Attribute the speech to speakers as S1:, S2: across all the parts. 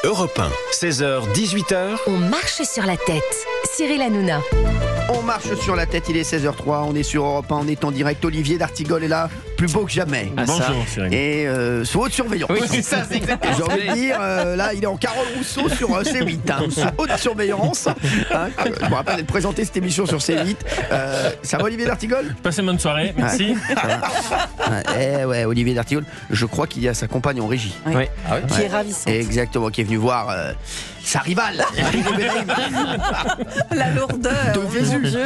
S1: Europe 1, 16h, 18h.
S2: On marche sur la tête. Cyril Hanouna.
S3: On marche sur la tête, il est 16h03, on est sur Europe 1, on est en direct. Olivier d'Artigol est là, plus beau que jamais.
S4: Bonjour Cyril.
S3: Et sous haute surveillance.
S4: Oui, c'est ça, c'est exactement.
S3: J'ai envie de dire, là, il est en Carole Rousseau sur C8, sous haute surveillance. Je me rappelle d'être présenté cette émission sur C8. Ça va, Olivier d'Artigol?
S4: Passez une bonne soirée, merci.
S3: Ouais, Olivier d'Artigol, je crois qu'il y a sa compagne en régie.
S4: Oui.
S5: Qui est ravissante.
S3: Exactement, qui est venue voir sa rivale, Valérie Bénaïm.
S5: La lourdeur.
S3: De
S5: mon
S3: Vésu.
S5: Dieu.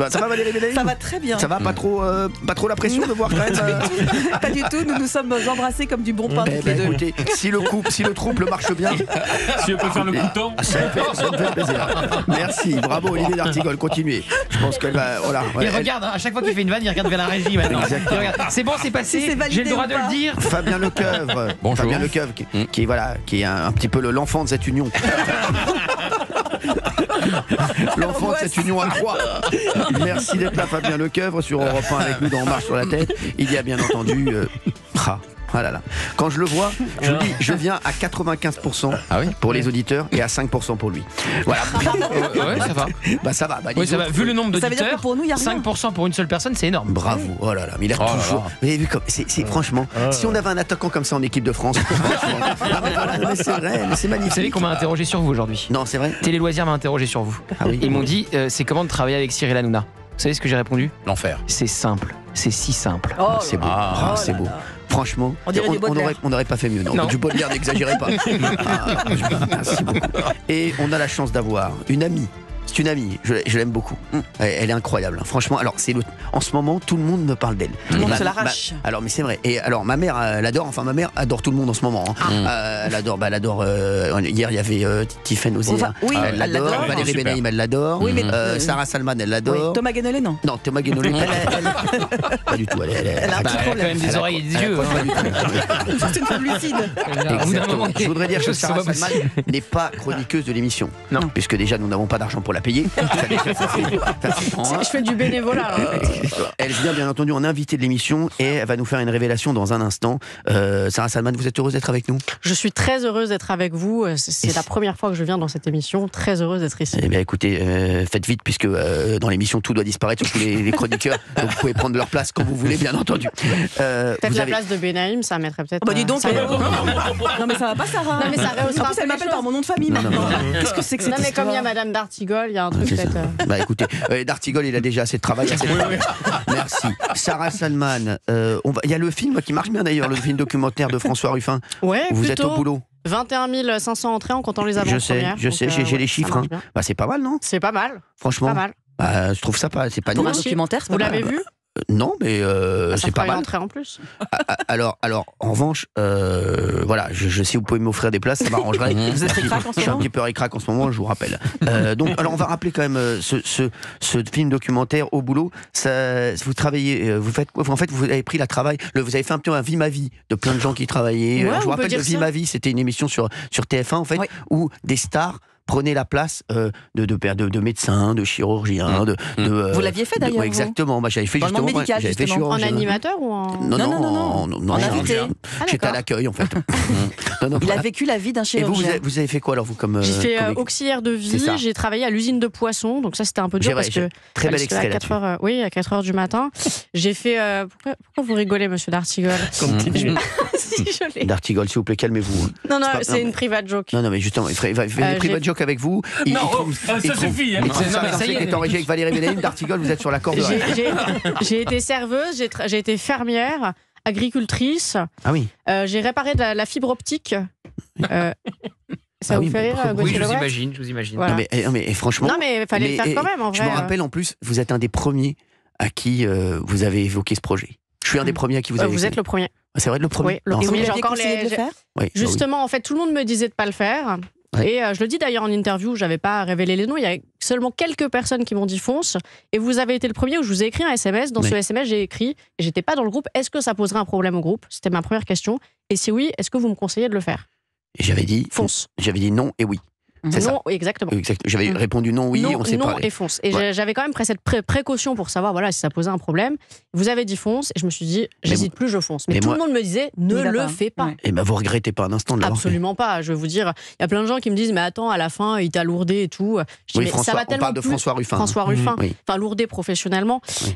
S3: Ça va, Valérie Bénaïm?
S5: Ça va très bien.
S3: Ça va, pas trop la pression de voir quand même
S5: Pas du tout, nous nous sommes embrassés comme du bon pain
S3: Eh
S5: toutes les
S3: ben,
S5: deux.
S3: écoutez, si le trouble marche bien,
S4: Si on peut faire le couteau.
S3: ça me fait plaisir. Merci, bravo Olivier d'Artigol, continuez. Je pense qu'elle va, voilà.
S6: Il regarde, à chaque fois qu'il fait une vanne, il regarde vers la régie maintenant.
S3: Exactement.
S6: Il regarde. C'est bon, c'est passé,
S5: Si c'est validé
S6: j'ai le droit
S5: ou
S6: de
S5: pas.
S6: le dire.
S3: Fabien Lecoeuvre.
S1: Bonjour.
S3: Fabien Lecoeuvre, qui est un petit peu l'enfant de cette union. L'enfant de cette union à trois. Merci d'être là, Fabien Lecoeuvre, sur Europe 1 avec nous dans On marche sur la tête. Il y a bien entendu. Ah là là. Quand je le vois, je vous dis, je viens à 95% pour les auditeurs et à 5% pour lui. Voilà.
S6: Ouais, ça va.
S3: Bah ça va. Bah,
S6: Oui,
S3: dis
S6: ça
S3: donc,
S6: va. Vu le nombre
S5: Ça veut dire
S6: d'auditeurs,
S5: que pour nous, il y a rien.
S6: 5% pour une seule personne, c'est énorme.
S3: Bravo, oh là là, mais il a toujours. Vous avez vu comme c'est franchement, si on avait un attaquant comme ça en équipe de France, franchement, mais voilà, mais c'est vrai, mais c'est
S6: Vous
S3: magnifique.
S6: savez qu'on m'a interrogé sur vous aujourd'hui.
S3: Non, c'est vrai.
S6: Télé Loisirs m'a interrogé sur vous.
S3: Ah oui.
S6: Ils m'ont dit, c'est comment de travailler avec Cyril Hanouna? Vous savez ce que j'ai répondu?
S1: L'enfer.
S6: C'est simple. C'est si simple.
S5: Oh
S3: C'est beau,
S5: là là.
S3: c'est beau. Franchement,
S5: On dirait du Baudelaire.
S3: on n'aurait pas fait mieux. Non. Du Baudelaire, n'exagérez pas. Merci beaucoup. Et on a la chance d'avoir une amie. C'est une amie, je l'aime beaucoup. Elle est incroyable, hein. Franchement. Alors, en ce moment, tout le monde me parle d'elle.
S5: Tout le monde se l'arrache.
S3: Alors, mais c'est vrai. Et alors, ma mère, elle adore. Enfin, ma mère adore tout le monde en ce moment. Hein. Elle adore. Hier, il y avait Tiffaine Ozier.
S5: Oui,
S3: Elle
S5: elle
S3: l'adore.
S5: l'adore.
S3: Valérie
S1: Super.
S3: Bénaïm, elle l'adore.
S5: Oui, mais
S3: Sarah Salman, elle
S5: oui,
S3: l'adore.
S5: Thomas Guénolé, non.
S3: Non, Thomas Guénolé, pas du tout.
S5: Elle a un
S6: Bah,
S5: petit
S6: elle a quand
S5: problème.
S6: même des oreilles et des yeux.
S5: C'est une femme lucide.
S3: Exactement. Je voudrais dire que
S6: Ça
S3: Sarah
S6: va
S3: Salman n'est pas chroniqueuse de l'émission.
S6: Non.
S3: Puisque déjà nous n'avons pas d'argent pour la payer.
S2: Je fais du bénévolat.
S3: Elle vient bien entendu en invité de l'émission et elle va nous faire une révélation dans un instant. Sarah Salman, vous êtes heureuse d'être avec nous?
S7: Je suis très heureuse d'être avec vous. C'est la première fois que je viens dans cette émission. Très heureuse d'être ici.
S3: Eh bien écoutez, faites vite puisque dans l'émission tout doit disparaître, surtout les chroniqueurs. Donc vous pouvez prendre leur place quand vous voulez, bien entendu.
S7: Peut-être la place de Benaïm, ça mettrait peut-être.
S5: Bah dis donc,
S7: ça
S5: non mais ça va pas, Sarah.
S7: Non, mais ça rehaussera
S5: En
S7: un
S5: plus,
S7: peu
S5: elle
S7: les
S5: m'appelle
S7: choses.
S5: par mon nom de famille
S3: Non,
S5: maintenant.
S3: non,
S5: Qu'est-ce que c'est que cette
S7: Non, mais comme il y a
S5: histoire?
S7: Madame d'Artigol, il y a un truc
S3: C'est ça.
S7: peut-être.
S3: Bah écoutez, d'Artigol, il a déjà assez de travail. Assez de travail. Merci. Sarah Salman, il y a le film qui marche bien d'ailleurs, le film documentaire de François Ruffin.
S7: Ouais,
S3: Vous
S7: plutôt.
S3: êtes au boulot?
S7: 21 500 entrées en comptant les avant-premières.
S3: Je sais, j'ai les chiffres. Hein. Bah, c'est pas mal, non?
S7: C'est pas mal.
S3: Franchement.
S7: Pas mal.
S3: Bah, je trouve ça pas. C'est pas
S5: Pour
S3: nul.
S5: un documentaire, c'est
S7: Vous
S5: pas
S7: l'avez
S5: mal.
S7: vu?
S3: Non, mais
S7: Ça
S3: c'est pas
S7: fera une
S3: mal.
S7: entrée en plus.
S3: Alors, en revanche, voilà, si vous pouvez m'offrir des places, ça m'arrangerait.
S5: Vous êtes ric-rac en ce
S3: Je suis un
S5: moment
S3: petit peu ric-rac en ce moment, je vous rappelle. Donc, alors, on va rappeler quand même ce film documentaire au boulot. Ça, vous travaillez, vous faites quoi? En fait, vous avez pris vous avez fait un peu un Vie ma vie de plein de gens qui travaillaient.
S7: Ouais,
S3: Alors, je vous
S7: on peut
S3: rappelle
S7: dire
S3: de Vie
S7: ça.
S3: ma vie, c'était une émission sur TF1 en fait,
S5: Oui.
S3: où des stars prenaient la place de médecins, de chirurgiens,
S5: Vous l'aviez fait d'ailleurs,
S3: ouais,
S5: vous
S3: exactement. Bah, j'avais fait
S5: Dans le monde
S3: justement.
S5: médical,
S3: J'avais fait
S5: justement.
S7: En
S3: chirurgien.
S7: animateur ou en.
S3: Non,
S5: Non,
S3: non,
S5: en invité.
S7: Ah,
S3: J'étais à
S7: d'accord.
S3: l'accueil en fait. Non,
S5: Il
S3: voilà.
S5: a vécu la vie d'un
S3: Et vous,
S5: chirurgien.
S3: vous avez fait quoi alors vous comme
S7: J'ai fait
S3: comme-
S7: auxiliaire de
S3: C'est
S7: vie,
S3: ça.
S7: j'ai travaillé à l'usine de poissons, donc ça c'était un peu dur
S3: J'ai-
S7: parce que.
S3: très bel
S7: parce que
S3: extrait
S7: à 4
S3: là-dessus.
S7: heures, oui, à 4h du matin. J'ai fait. Pourquoi vous rigolez, monsieur d'Artigol? Si, je l'ai.
S3: D'Artigol, s'il vous plaît, calmez-vous.
S7: Non,
S3: pas-
S7: c'est
S3: non,
S7: une private joke.
S3: Non, mais justement, il fait une
S7: j'ai-
S3: private joke avec vous.
S4: Ça suffit, hein.
S3: Il trouve
S6: Non,
S3: ça
S6: mais ça y est.
S3: qui est en régie avec Valérie Bénaïm. D'Artigol, vous êtes sur la corde.
S7: J'ai été serveuse, j'ai été fermière, agricultrice,
S3: Ah oui.
S7: j'ai réparé de la fibre optique. Ça
S3: Ah
S7: vous
S3: oui,
S7: fait rire,
S3: oui,
S7: Gauthier
S6: Oui, je vous
S7: Lebret
S6: imagine, je vous imagine.
S7: Voilà.
S3: Non, mais franchement.
S7: Non, mais il fallait le faire quand même, en
S3: Je
S7: vrai.
S3: me rappelle en plus, vous êtes un des premiers à qui vous avez évoqué ce projet. Je suis un des premiers à qui vous avez.
S7: Vous êtes le premier.
S3: C'est vrai, le premier.
S7: Oui, le
S3: Non,
S5: Et vous
S7: Oui,
S5: lui
S7: j'ai
S5: aviez
S7: encore
S5: conseillé de le faire?
S3: oui, bah oui.
S7: Justement, en fait, tout le monde me disait de pas le faire.
S3: Ouais.
S7: Et je le dis d'ailleurs en interview, j'avais pas révélé les noms. Il y a seulement quelques personnes qui m'ont dit fonce. Et vous avez été le premier où je vous ai écrit un SMS. Dans ce SMS, j'ai écrit, et j'étais pas dans le groupe. Est-ce que ça poserait un problème au groupe? C'était ma première question. Et si oui, est-ce que vous me conseillez de le faire?
S3: Et j'avais dit.
S7: Fonce.
S3: J'avais dit non et oui. C'est ça.
S7: Non, exactement.
S3: Exact. J'avais répondu non, oui, on s'est
S7: non
S3: parlé.
S7: et fonce. Et
S3: Ouais.
S7: j'avais quand même pris cette précaution pour savoir voilà, si ça posait un problème. Vous avez dit fonce, et je me suis dit, j'hésite plus, je fonce. Mais
S3: mais
S7: tout
S3: moi-
S7: le monde me disait, ne
S5: Il va
S7: le
S5: pas.
S7: fais pas.
S5: Ouais.
S3: Et ben vous regrettez pas un instant de l'avoir fait.
S7: Absolument pas. Je vais vous dire, il y a plein de gens qui me disent, mais attends, à la fin, il t'a lourdé et tout. Je dis,
S3: Oui,
S7: mais
S3: François,
S7: ça va
S3: on
S7: tellement
S3: parle de
S7: plus.
S3: François Ruffin.
S7: François Ruffin.
S3: Oui.
S7: Enfin, lourdé professionnellement.
S3: Oui.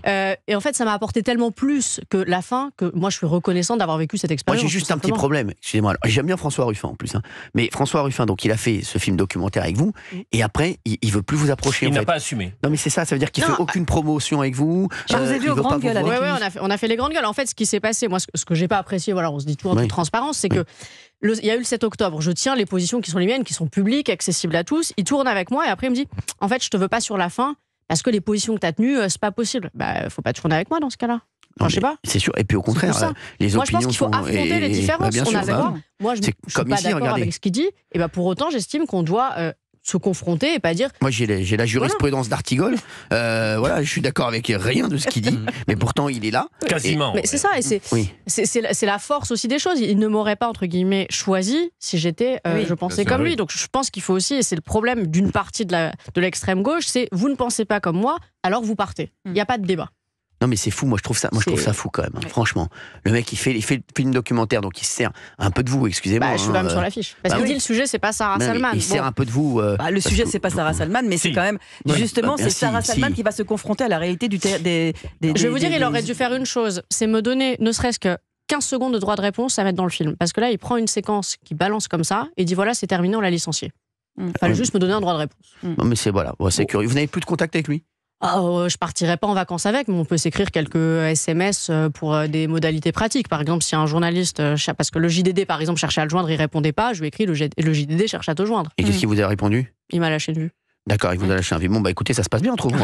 S7: Et en fait, ça m'a apporté tellement plus que la fin que moi, je suis reconnaissant d'avoir vécu cette
S3: Moi,
S7: expérience.
S3: j'ai juste
S7: tout
S3: un petit
S7: simplement.
S3: problème. Excusez-moi. Alors, j'aime bien François Ruffin en plus. Hein. Mais François Ruffin, donc, il a fait ce film documentaire avec vous. Et après, il veut plus vous approcher.
S4: Il
S3: en
S4: n'a
S3: fait.
S4: pas assumé.
S3: Non, mais c'est ça. Ça veut dire qu'il
S7: Non,
S3: fait aucune promotion avec vous.
S5: Je vous ai vu
S3: il
S5: aux
S3: veut pas
S5: grandes
S3: vous
S5: gueules
S3: voir.
S5: avec
S7: Ouais,
S5: lui.
S7: on a fait les grandes gueules. En fait, ce qui s'est passé, moi, ce que j'ai pas apprécié, voilà, on se dit tout en
S3: Oui.
S7: toute transparence, c'est que il y a eu le 7 octobre. Je tiens les positions qui sont les miennes, qui sont publiques, accessibles à tous. Il tourne avec moi et après il me dit, en fait, je te veux pas sur la fin parce que les positions que tu as tenues, c'est pas possible. Bah, faut pas tourner avec moi dans ce cas-là.
S3: Non,
S7: Enfin, je sais
S3: mais
S7: pas.
S3: C'est sûr. Et puis au contraire,
S7: tout ça.
S3: les
S7: Moi, je pense
S3: opinions
S7: qu'il faut
S3: sont.
S7: affronter les différences.
S3: bien
S7: On
S3: sûr,
S7: a
S3: bah
S7: d'accord.
S3: oui.
S7: Moi, je
S3: C'est
S7: suis
S3: comme
S7: pas
S3: ici,
S7: d'accord
S3: regardez.
S7: avec ce qu'il dit. Et ben pour autant, j'estime qu'on doit se confronter et pas dire.
S3: Moi, j'ai la jurisprudence d'Artigol. Voilà, je suis d'accord avec rien de ce qu'il dit, mais pourtant, il est là.
S4: Quasiment.
S7: Mais c'est ça, et
S3: Oui.
S7: c'est la force aussi des choses. Il ne m'aurait pas, entre guillemets, choisi si j'étais,
S5: Oui.
S7: je pensais
S4: Bien sûr,
S7: comme
S4: oui.
S7: lui. Donc je pense qu'il faut aussi, et c'est le problème d'une partie de l'extrême gauche, c'est vous ne pensez pas comme moi, alors vous partez. Il n'y a pas de débat.
S3: Non, mais c'est fou. Moi, je trouve ça fou quand même. Hein, franchement, le mec, il fait le film documentaire, donc il se sert un peu de vous. Excusez-moi.
S7: Bah, je suis quand même sur l'affiche. Parce
S3: bah
S7: qu'il
S3: oui.
S7: dit le sujet, c'est pas Sarah
S3: Non, mais
S7: Salman.
S3: il sert
S7: Bon.
S3: un peu de vous.
S5: Bah, le
S3: parce
S5: sujet,
S3: que-
S5: c'est pas Sarah Salman, mais c'est
S4: Si.
S5: quand même.
S3: Oui.
S5: Justement,
S3: Bah,
S5: c'est
S3: si,
S5: Sarah
S3: si.
S5: Salman qui va se confronter à la réalité des.
S7: Je vais vous dire, il aurait dû faire une chose, c'est me donner ne serait-ce que 15 secondes de droit de réponse à mettre dans le film. Parce que là, il prend une séquence qui balance comme ça et dit voilà, c'est terminé, on l'a licencié. Il fallait
S3: Ouais.
S7: juste me donner un droit de réponse.
S3: Non, mais c'est voilà. Ouais, c'est curieux. Vous n'avez plus de contact avec lui?
S7: Je partirai pas en vacances avec, mais on peut s'écrire quelques SMS pour des modalités pratiques. Par exemple, si un journaliste, parce que le JDD par exemple cherchait à le joindre, il répondait pas, je lui ai écrit le JDD cherche à te joindre.
S3: Et qu'est-ce qu'il vous a répondu?
S7: Il m'a lâché de vue.
S3: D'accord, il vous a lâché un vie. Bon, bah écoutez, ça se passe bien entre vous.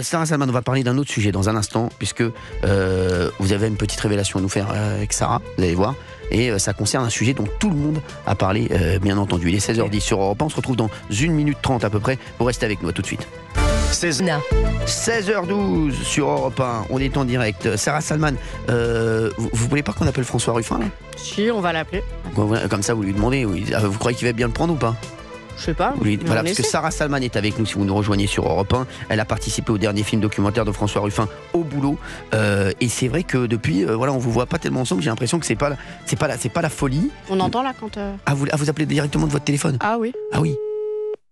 S3: Sarah Salman, on va parler d'un autre sujet dans un instant, puisque vous avez une petite révélation à nous faire avec Sarah, vous allez voir. Et ça concerne un sujet dont tout le monde a parlé, bien entendu. Il est 16h10 sur Europe 1. On se retrouve dans 1 minute 30 à peu près. Vous restez avec nous, à tout de suite. 16h12 sur Europe 1. On est en direct. Sarah Salman, vous voulez pas qu'on appelle François Ruffin là?
S7: Si, on va l'appeler.
S3: Comme ça, vous lui demandez. Vous croyez qu'il va bien le prendre ou pas?
S7: Je sais pas.
S3: Oui,
S7: mais
S3: voilà,
S7: on
S3: parce que
S7: essaie.
S3: Sarah Salman est avec nous si vous nous rejoignez sur Europe 1. Elle a participé au dernier film documentaire de François Ruffin, Au boulot. Et c'est vrai que depuis, voilà, on vous voit pas tellement ensemble. J'ai l'impression que c'est pas la folie.
S7: On entend là quand.
S3: Ah, vous appelez directement de votre téléphone?
S7: Ah oui.
S3: Ah oui.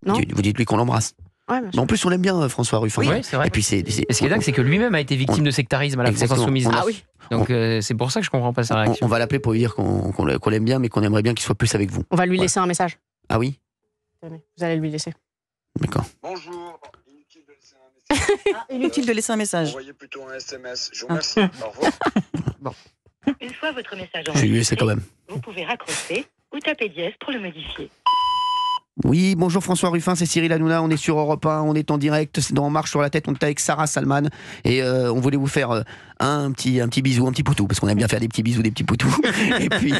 S7: Non.
S3: Vous dites lui qu'on l'embrasse.
S7: Ouais, bien sûr.
S3: Mais en plus, on l'aime bien François Ruffin.
S6: Oui, c'est vrai.
S3: Et puis c'est.
S6: Et ce qui est dingue, c'est que lui-même a été victime de sectarisme à la France
S3: Exactement.
S6: Insoumise.
S7: Ah oui.
S6: Donc c'est pour ça que je comprends pas sa réaction.
S3: On va l'appeler pour lui dire qu'on l'aime bien, mais qu'on aimerait bien qu'il soit plus avec vous.
S7: On va lui
S3: Ouais.
S7: laisser un message.
S3: Ah oui.
S7: Tenez, vous allez lui laisser.
S3: D'accord.
S8: Bonjour, inutile de laisser un message.
S5: Inutile de laisser un message.
S8: Envoyez plutôt un SMS. Je vous remercie. Au revoir.
S9: Une fois votre message
S3: Je vais lui laisser
S9: enregistré,
S3: quand même.
S9: vous pouvez raccrocher ou taper dièse pour le modifier.
S3: Oui, bonjour François Ruffin, c'est Cyril Hanouna, on est sur Europe 1, on est en direct, c'est dans En Marche sur la tête, on est avec Sarah Salman et on voulait vous faire un petit bisou, un petit poutou, parce qu'on aime bien faire des petits bisous, des petits poutous. Et puis,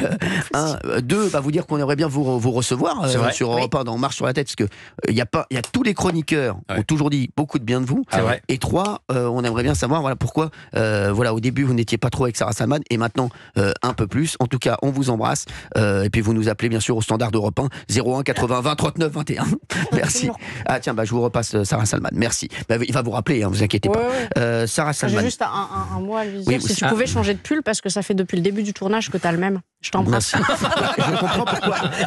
S3: deux, vous dire qu'on aimerait bien vous recevoir sur Europe 1 dans En Marche sur la tête, parce que il y a tous les chroniqueurs ont toujours dit beaucoup de bien de vous.
S6: C'est vrai.
S3: Et trois, on aimerait bien savoir pourquoi au début vous n'étiez pas trop avec Sarah Salman et maintenant un peu plus. En tout cas, on vous embrasse et puis vous nous appelez bien sûr au standard d'Europe 1 01 80 20 39 21. Merci. Ah tiens, je vous repasse Sarah Salman. Merci. Il va vous rappeler, vous inquiétez pas. Sarah
S7: J'ai
S3: Salman.
S7: juste un mot à lui dire.
S3: Oui,
S7: Si tu pouvais changer de pull, parce que ça fait depuis le début du tournage que t'as le même. Je t'embrasse.
S3: Merci.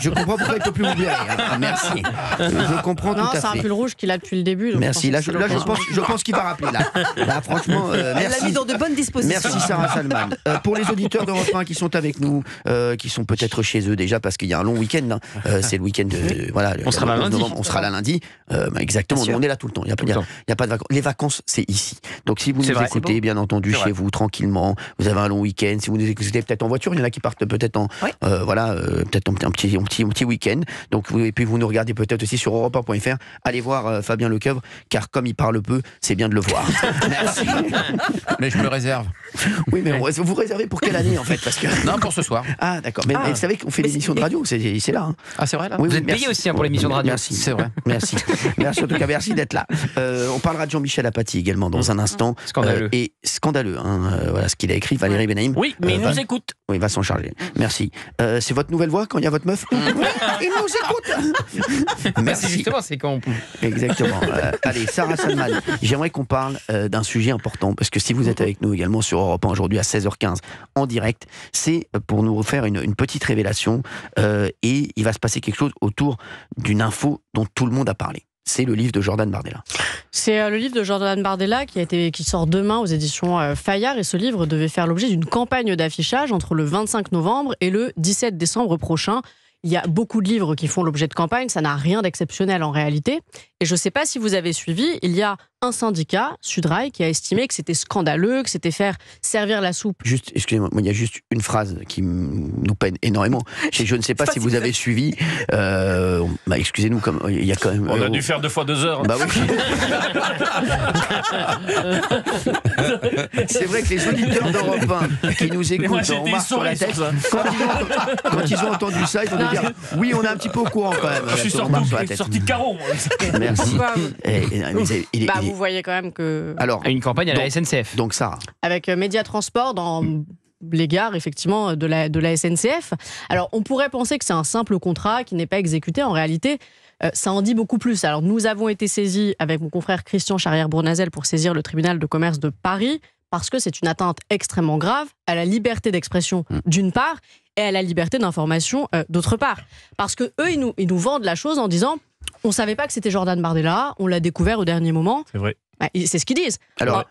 S3: Je comprends pourquoi il ne peut plus vous blairer. Merci. Je comprends
S7: Non,
S3: tout à
S7: c'est un
S3: fait.
S7: pull rouge qu'il a depuis le début. donc
S3: Merci. Là,
S7: je pense que c'est l'occasion.
S3: je pense qu'il va rappeler. Là franchement,
S5: Elle
S3: merci.
S5: l'a mis dans de bonnes dispositions.
S3: Merci Sarah Salman. Pour les auditeurs d'Europe 1 qui sont avec nous, qui sont peut-être chez eux déjà parce qu'il y a un long week-end, c'est le week-end de
S6: On sera là lundi.
S3: on sera là lundi. Exactement, on est là tout le temps. Il n'y a pas de vacances. Les vacances, c'est ici. Donc si vous
S6: C'est
S3: nous
S6: vrai,
S3: écoutez, bien entendu,
S6: C'est
S3: chez
S6: vrai.
S3: vous, tranquillement, vous avez un long week-end. Si vous nous écoutez peut-être en voiture, il y en a qui partent peut-être en peut-être un petit week-end. Donc et puis vous nous regardez peut-être aussi sur europe1.fr. Allez voir Fabien Lecoeuvre, car comme il parle peu, c'est bien de le voir. Merci.
S10: Mais je me le réserve.
S3: Oui, mais vous réservez pour quelle année en fait? Parce que
S10: Non, pour ce soir.
S3: ah d'accord. Mais vous savez qu'on fait des émissions de radio, c'est là. Hein.
S10: Ah, c'est vrai là
S3: Oui,
S6: Vous
S3: oui,
S6: êtes
S3: merci.
S6: payé aussi pour pour l'émission de radio.
S3: Merci.
S6: C'est vrai.
S3: Merci. Merci en tout cas, merci d'être là. On parlera de Jean-Michel Apathy également dans un instant.
S6: Scandaleux.
S3: Et scandaleux, voilà ce qu'il a écrit, Valérie Benaïm.
S4: Oui, mais il nous écoute.
S3: Oui, il va s'en charger. Merci. C'est votre nouvelle voix quand il y a votre meuf? Il nous écoute.
S6: Merci. Justement, c'est quand on...
S3: Exactement. Allez, Sarah Salman, j'aimerais qu'on parle d'un sujet important, parce que si vous êtes avec nous également sur Europe 1 aujourd'hui à 16h15 en direct, c'est pour nous faire une petite révélation, et il va se passer quelque chose autour d'une info dont tout le monde a parlé. C'est le livre de Jordan Bardella.
S7: C'est le livre de Jordan Bardella qui sort demain aux éditions Fayard, et ce livre devait faire l'objet d'une campagne d'affichage entre le 25 novembre et le 17 décembre prochain. Il y a beaucoup de livres qui font l'objet de campagne, ça n'a rien d'exceptionnel en réalité. Et je ne sais pas si vous avez suivi, il y a un syndicat, Sudrail, qui a estimé que c'était scandaleux, que c'était faire servir la soupe.
S3: Juste, excusez-moi, il y a juste une phrase qui nous peine énormément. Je ne sais pas si vous avez suivi. Excusez-nous, comme il y a quand même.
S4: On a dû faire 2 fois 2 heures.
S3: Bah oui. C'est vrai que les auditeurs d'Europe 1 qui nous écoutent en marche sur la tête, quand ils ont entendu ça, ils ont dû dire oui, on est un petit peu au courant quand même.
S4: Je suis sorti de carreau.
S3: Merci.
S7: Vous voyez quand même que...
S3: Alors,
S6: une campagne à la SNCF.
S3: Donc Sarah.
S7: Avec Média Transport dans les gares, effectivement, de la SNCF. Alors, on pourrait penser que c'est un simple contrat qui n'est pas exécuté. En réalité, ça en dit beaucoup plus. Alors, nous avons été saisis avec mon confrère Christian Charrière-Bournazel pour saisir le tribunal de commerce de Paris, parce que c'est une atteinte extrêmement grave à la liberté d'expression d'une part, et à la liberté d'information d'autre part. Parce que eux, ils nous vendent la chose en disant... On ne savait pas que c'était Jordan Bardella, on l'a découvert au dernier moment.
S4: C'est vrai.
S7: C'est ce qu'ils disent.
S3: Alors,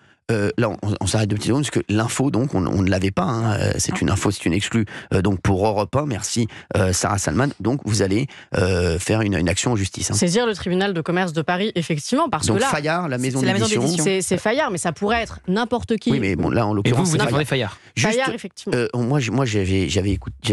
S3: là, on s'arrête 2 petites secondes, parce que l'info, donc, on ne l'avait pas. Hein, c'est une info, c'est une exclue. Donc, pour Europe 1, merci Sarah Salman. Donc, vous allez faire une action en justice. Hein.
S7: Saisir le tribunal de commerce de Paris, effectivement, parce
S3: donc,
S7: que là...
S3: Fayard, la maison d'édition.
S7: C'est Fayard, mais ça pourrait être n'importe qui.
S3: Oui, mais bon, là, en l'occurrence,
S6: vous défendez Fayard.
S3: Juste,
S7: Fayard, effectivement.
S3: Moi, j'avais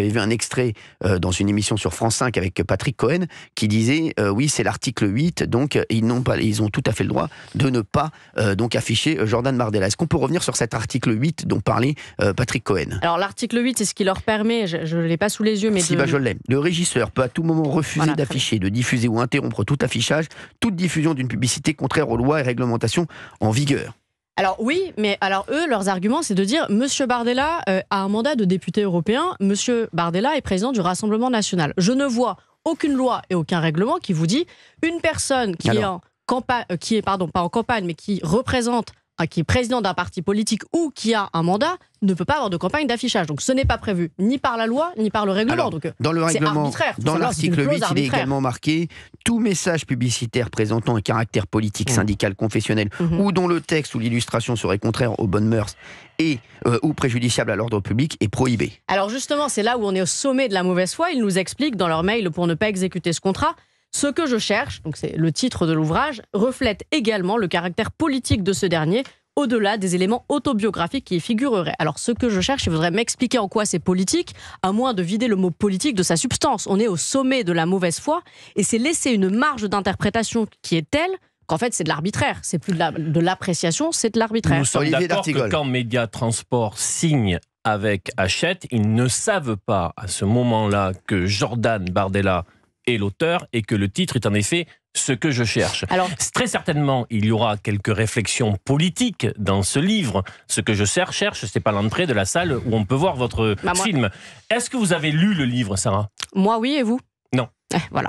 S3: vu un extrait dans une émission sur France 5 avec Patrick Cohen qui disait oui, c'est l'article 8, donc ils ont tout à fait le droit de ne pas donc afficher Jordan Bardella. Est-ce qu'on peut revenir sur cet article 8 dont parlait Patrick Cohen?
S7: Alors l'article 8, c'est ce qui leur permet, je ne l'ai pas sous les yeux, mais
S3: je l'ai. Le régisseur peut à tout moment refuser d'afficher, de diffuser ou interrompre tout affichage, toute diffusion d'une publicité contraire aux lois et réglementations en vigueur.
S7: Alors oui, mais alors eux, leurs arguments, c'est de dire Monsieur Bardella a un mandat de député européen, Monsieur Bardella est président du Rassemblement national. Je ne vois aucune loi et aucun règlement qui vous dit une personne qui est en campagne, pas en campagne, mais qui représente, qui est président d'un parti politique ou qui a un mandat, ne peut pas avoir de campagne d'affichage. Donc ce n'est pas prévu ni par la loi, ni par le règlement.
S3: Alors,
S7: donc,
S3: dans le règlement, dans l'article 8, il est
S7: arbitraire.
S3: également marqué tout message publicitaire présentant un caractère politique, syndical, confessionnel, ou dont le texte ou l'illustration serait contraire aux bonnes mœurs et ou préjudiciable à l'ordre public est prohibé.
S7: Alors justement, c'est là où on est au sommet de la mauvaise foi. Ils nous expliquent dans leur mail pour ne pas exécuter ce contrat. Ce que je cherche, donc c'est le titre de l'ouvrage, reflète également le caractère politique de ce dernier, au-delà des éléments autobiographiques qui y figureraient. Alors ce que je cherche, il faudrait m'expliquer en quoi c'est politique, à moins de vider le mot politique de sa substance. On est au sommet de la mauvaise foi, et c'est laisser une marge d'interprétation qui est telle qu'en fait c'est de l'arbitraire. C'est plus de l'appréciation, c'est de l'arbitraire.
S4: Nous sommes d'accord que quand Média Transport signe avec Hachette, ils ne savent pas à ce moment-là que Jordan Bardella est l'auteur et que le titre est en effet ce que je cherche. Alors, très certainement, il y aura quelques réflexions politiques dans ce livre. Ce que je cherche, c'est pas l'entrée de la salle où on peut voir votre film. Est-ce que vous avez lu le livre, Sarah?
S7: Moi, oui, et vous?
S4: Non.
S7: Voilà.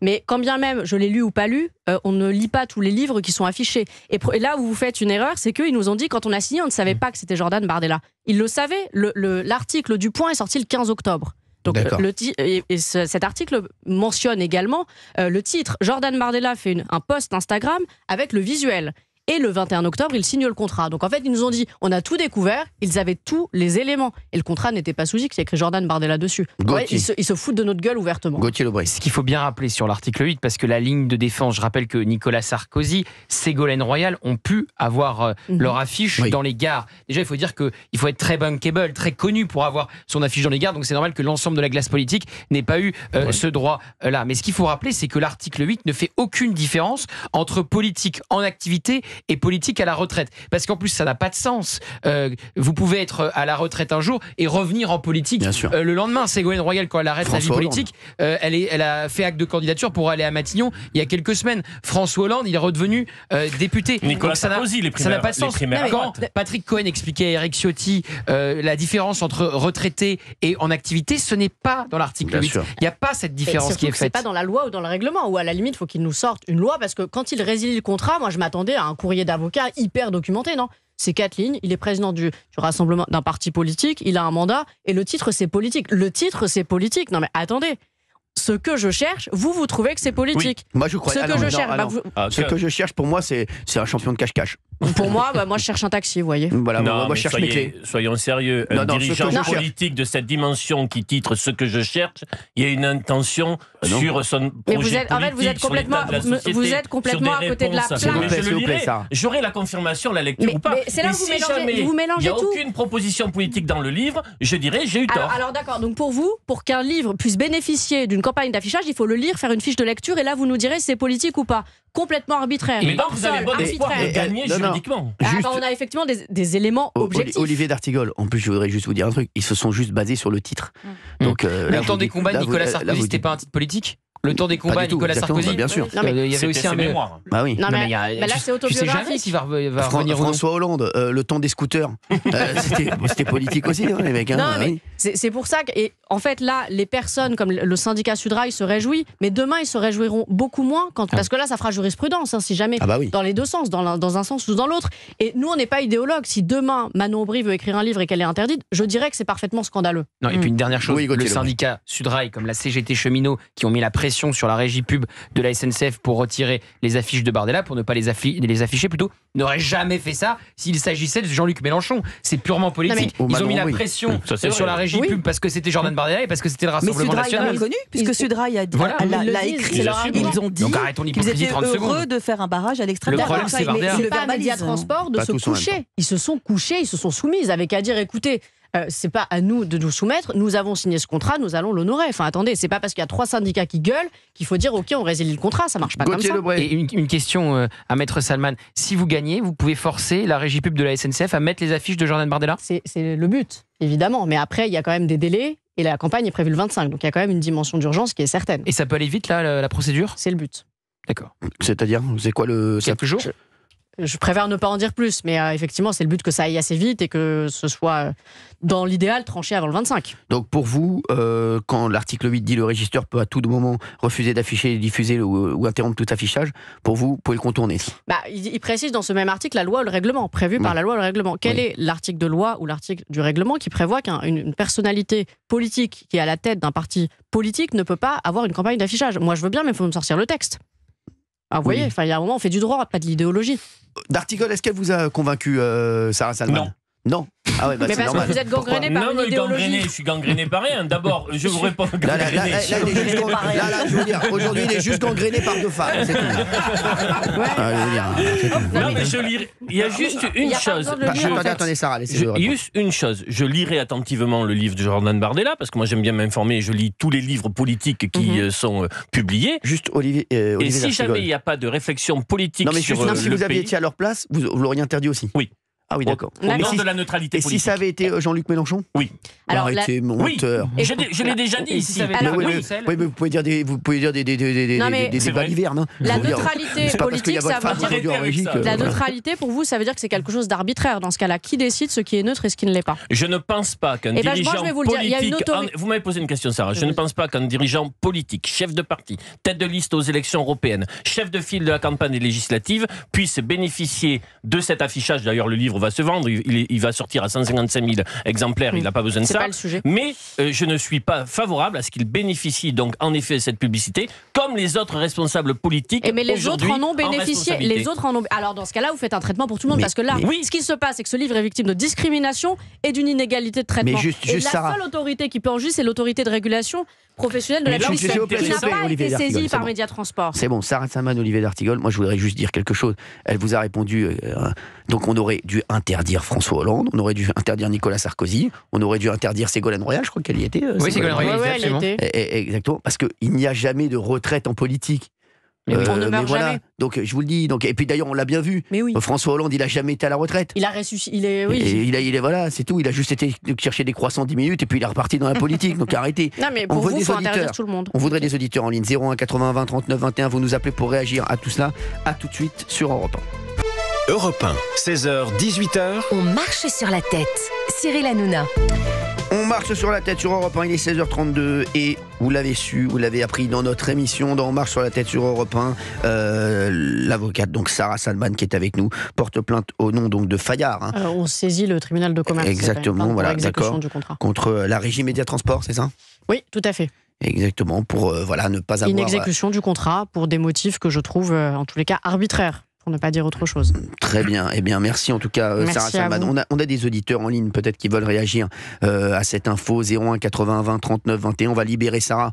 S7: Mais quand bien même je l'ai lu ou pas lu, on ne lit pas tous les livres qui sont affichés. Et là où vous faites une erreur, c'est qu'ils nous ont dit quand on a signé, on ne savait pas que c'était Jordan Bardella. Ils le savaient. L'article du Point est sorti le 15 octobre. Donc cet article mentionne également le titre. Jordan Bardella fait un post Instagram avec le visuel. Et le 21 octobre, ils signent le contrat. Donc en fait, ils nous ont dit, on a tout découvert, ils avaient tous les éléments. Et le contrat n'était pas sous X, il y a écrit Jordan Bardella dessus. Ouais, ils se foutent de notre gueule ouvertement.
S3: Gauthier Lebray.
S6: Ce qu'il faut bien rappeler sur l'article 8, parce que la ligne de défense, je rappelle que Nicolas Sarkozy, Ségolène Royal ont pu avoir leur affiche dans les gares. Déjà, il faut dire qu'il faut être très bankable, très connu pour avoir son affiche dans les gares. Donc c'est normal que l'ensemble de la classe politique n'ait pas eu ce droit-là. Mais ce qu'il faut rappeler, c'est que l'article 8 ne fait aucune différence entre politique en activité et politique à la retraite. Parce qu'en plus, ça n'a pas de sens. Vous pouvez être à la retraite un jour et revenir en politique le lendemain. Ségolène Royal, quand elle arrête la vie politique, elle a fait acte de candidature pour aller à Matignon il y a quelques semaines. François Hollande, il est redevenu député.
S4: Nicolas Sarkozy,
S6: ça n'a pas de sens. Quand Patrick Cohen expliquait à Eric Ciotti la différence entre retraité et en activité, ce n'est pas dans l'article 8. Il n'y a pas cette différence qui est faite.
S7: C'est pas dans la loi ou dans le règlement, ou à la limite, il faut qu'il nous sorte une loi, parce que quand il résilie le contrat, moi je m'attendais à un courrier d'avocat hyper documenté, non ? C'est 4 lignes, il est président du rassemblement d'un parti politique, il a un mandat, et le titre c'est politique. Le titre c'est politique. Non mais attendez, ce que je cherche, vous trouvez que c'est politique.
S3: Oui. Moi je crois.
S7: Ce que je cherche,
S3: pour moi, c'est un champion de cache-cache.
S7: Pour moi, moi je cherche un taxi, vous voyez.
S3: Voilà,
S4: non,
S3: moi je cherche mes clés.
S4: Soyons sérieux. Un dirigeant politique de cette dimension qui titre ce que je cherche, il y a une intention sur son projet politique.
S7: En fait, vous êtes complètement à côté de la plaque.
S4: Je le lirai. J'aurai la confirmation, la lecture ou pas.
S7: Mais c'est là où vous mélangez tout.
S4: Il n'y a aucune proposition politique dans le livre, je dirais j'ai eu tort.
S7: Alors d'accord, donc pour vous, pour qu'un livre puisse bénéficier d'une campagne d'affichage, il faut le lire, faire une fiche de lecture, et là vous nous direz si c'est politique ou pas. Complètement arbitraire.
S4: Mais donc vous avez bon espoir de gagner juridiquement.
S7: On a effectivement des éléments objectifs.
S3: Olivier d'Artigol, en plus je voudrais juste vous dire un truc, ils se sont juste basés sur le titre. Donc,
S6: le temps des combats de Nicolas Sarkozy, c'était pas un titre politique ? Le temps des combats, Nicolas Sarkozy.
S3: Bien sûr.
S6: Il y avait aussi un mémoire.
S3: Bah oui.
S7: Non, mais là, c'est autobiographique.
S6: Tu sais jamais s'il va revenir.
S3: François Hollande, le temps des scooters. C'était politique aussi, les mecs.
S7: Non, mais c'est pour ça que, en fait, là, les personnes comme le syndicat Sudrail se réjouit, mais demain, ils se réjouiront beaucoup moins, parce que là, ça fera jurisprudence, si jamais, dans les deux sens, dans un sens ou dans l'autre. Et nous, on n'est pas idéologues. Si demain, Manon Aubry veut écrire un livre et qu'elle est interdite, je dirais que c'est parfaitement scandaleux.
S6: Non, et puis une dernière chose, le syndicat Sudrail, comme la CGT Cheminots, qui ont mis la pression sur la régie pub de la SNCF pour retirer les affiches de Bardella, pour ne pas les afficher plutôt, n'aurait jamais fait ça s'il s'agissait de Jean-Luc Mélenchon. C'est purement politique. Ils ont mis la pression sur la régie pub parce que c'était Jordan Bardella et parce que c'était le Rassemblement National.
S5: Mais Sudrail l'a connu, puisque Sudrail l'a écrit. Ils ont dit qu'ils étaient heureux de faire un barrage à l'extrême
S6: droite. Le problème, c'est Bardella.
S7: C'est pas à Média Transport de se coucher. Ils se sont couchés, ils se sont soumis. Ils avaient qu'à dire, écoutez, c'est pas à nous de nous soumettre, nous avons signé ce contrat, nous allons l'honorer. Enfin attendez, c'est pas parce qu'il y a 3 syndicats qui gueulent qu'il faut dire ok, on résilie le contrat, ça marche pas comme ça.
S6: Et une question à Maître Salman, si vous gagnez, vous pouvez forcer la régie pub de la SNCF à mettre les affiches de Jordan Bardella ?
S7: C'est le but, évidemment, mais après il y a quand même des délais et la campagne est prévue le 25, donc il y a quand même une dimension d'urgence qui est certaine.
S6: Et ça peut aller vite là, la procédure ?
S7: C'est le but.
S6: D'accord.
S3: C'est-à-dire, c'est quoi le...
S6: Quelques jours ?
S7: Je préfère ne pas en dire plus, mais effectivement, c'est le but que ça aille assez vite et que ce soit, dans l'idéal, tranché avant le 25.
S3: Donc pour vous, quand l'article 8 dit le régisseur peut à tout moment refuser d'afficher, diffuser ou interrompre tout affichage, pour vous pouvez le contourner.
S7: Il précise dans ce même article la loi ou le règlement, prévu par la loi ou le règlement. Quel est l'article de loi ou l'article du règlement qui prévoit qu'une personnalité politique qui est à la tête d'un parti politique ne peut pas avoir une campagne d'affichage ? Moi je veux bien, mais il faut me sortir le texte. Vous voyez, il y a un moment, on fait du droit, pas de l'idéologie.
S3: D'Artigol, est-ce qu'elle vous a convaincu, Sarah Salman ? Non. Ah ouais,
S7: mais parce que vous êtes gangréné par une idéologie.
S4: Je suis gangréné par rien. D'abord, je vous réponds gangréné.
S3: Là, je veux dire, aujourd'hui, il est juste gangréné par 2 femmes. C'est tout.
S4: Non, mais je lirai. Il y a juste une chose.
S3: Attendez, Sarah, laissez-le.
S4: Juste une chose. Je lirai attentivement le livre de Jordan Bardella, parce que moi, j'aime bien m'informer. Je lis tous les livres politiques qui sont publiés.
S3: Juste, Olivier.
S4: Et si jamais il n'y a pas de réflexion politique sur le pays.
S3: Si vous aviez été à leur place, vous l'auriez interdit aussi.
S4: Oui.
S3: Ah oui, d'accord.
S4: Au nom de la neutralité politique.
S3: Et si ça avait été Jean-Luc Mélenchon ?
S4: Oui.
S7: Alors,
S3: arrêtez, menteur.
S4: Oui. Je l'ai déjà dit ici.
S3: Oui, mais vous pouvez dire des balivernes.
S7: La neutralité politique, ça veut dire... La neutralité, pour vous, ça veut dire que c'est quelque chose d'arbitraire. Dans ce cas-là, qui décide ce qui est neutre et ce qui ne l'est pas ?
S4: Je ne pense pas qu'un dirigeant politique... Vous m'avez posé une question, Sarah. Je ne pense pas qu'un dirigeant politique, chef de parti, tête de liste aux élections européennes, chef de file de la campagne des législatives, puisse bénéficier de cet affichage. D'ailleurs, le livre va se vendre, il va sortir à 155 000 exemplaires, il n'a pas besoin de ça.
S7: C'est pas le sujet.
S4: Mais je ne suis pas favorable à ce qu'il bénéficie donc en effet de cette publicité, comme les autres responsables politiques.
S7: Mais les autres en ont bénéficié. Alors dans ce cas-là, vous faites un traitement pour tout le monde, parce que là, ce qui se passe, c'est que ce livre est victime de discrimination et d'une inégalité de traitement. Et la seule autorité qui peut en juger, c'est l'autorité de régulation professionnelle de la justice, qui n'a pas été saisie par Média Transport.
S3: C'est bon, Sarah Salman, Olivier d'Artigol, moi je voudrais juste dire quelque chose. Elle vous a répondu, donc on aurait dû interdire François Hollande, on aurait dû interdire Nicolas Sarkozy, on aurait dû interdire Ségolène Royal, je crois qu'elle y était.
S6: Oui, Ségolène Royal,
S7: elle y était.
S3: Exactement, parce qu'il n'y a jamais de retraite en politique.
S7: Mais on ne meurt jamais.
S3: Donc je vous le dis. Donc, et puis d'ailleurs, on l'a bien vu.
S7: Mais oui.
S3: François Hollande, il a jamais été à la retraite.
S7: Il a ressuscité.
S3: Oui. Il est voilà, c'est tout. Il a juste été chercher des croissants 10 minutes et puis il est reparti dans la politique. Donc arrêtez.
S7: Non, mais pour vous, il faut interdire tout le monde.
S3: On voudrait des auditeurs en ligne. 01 80 20 39 21. Vous nous appelez pour réagir à tout cela. À tout de suite sur Europe
S1: 1. Europe 1, 16h, 18h.
S2: On marche sur la tête. Cyril Hanouna.
S3: On marche sur la tête sur Europe 1, il est 16h32 et vous l'avez su, vous l'avez appris dans notre émission, dans On marche sur la tête sur Europe 1, l'avocate donc Sarah Salman qui est avec nous porte plainte au nom donc de Fayard. Hein.
S7: On saisit le tribunal de commerce.
S3: Exactement, voilà, d'accord.
S7: Du contrat.
S3: Contre la Régie Média Transport, c'est ça ?
S7: Oui, tout à fait.
S3: Exactement, pour ne pas avoir...
S7: Une exécution du contrat pour des motifs que je trouve en tous les cas arbitraires. Pour ne pas dire autre chose.
S3: Très bien. Eh bien, merci en tout cas, Sarah Salman. On a des auditeurs en ligne, peut-être, qui veulent réagir à cette info. 01 80 20 39 21. On va libérer Sarah,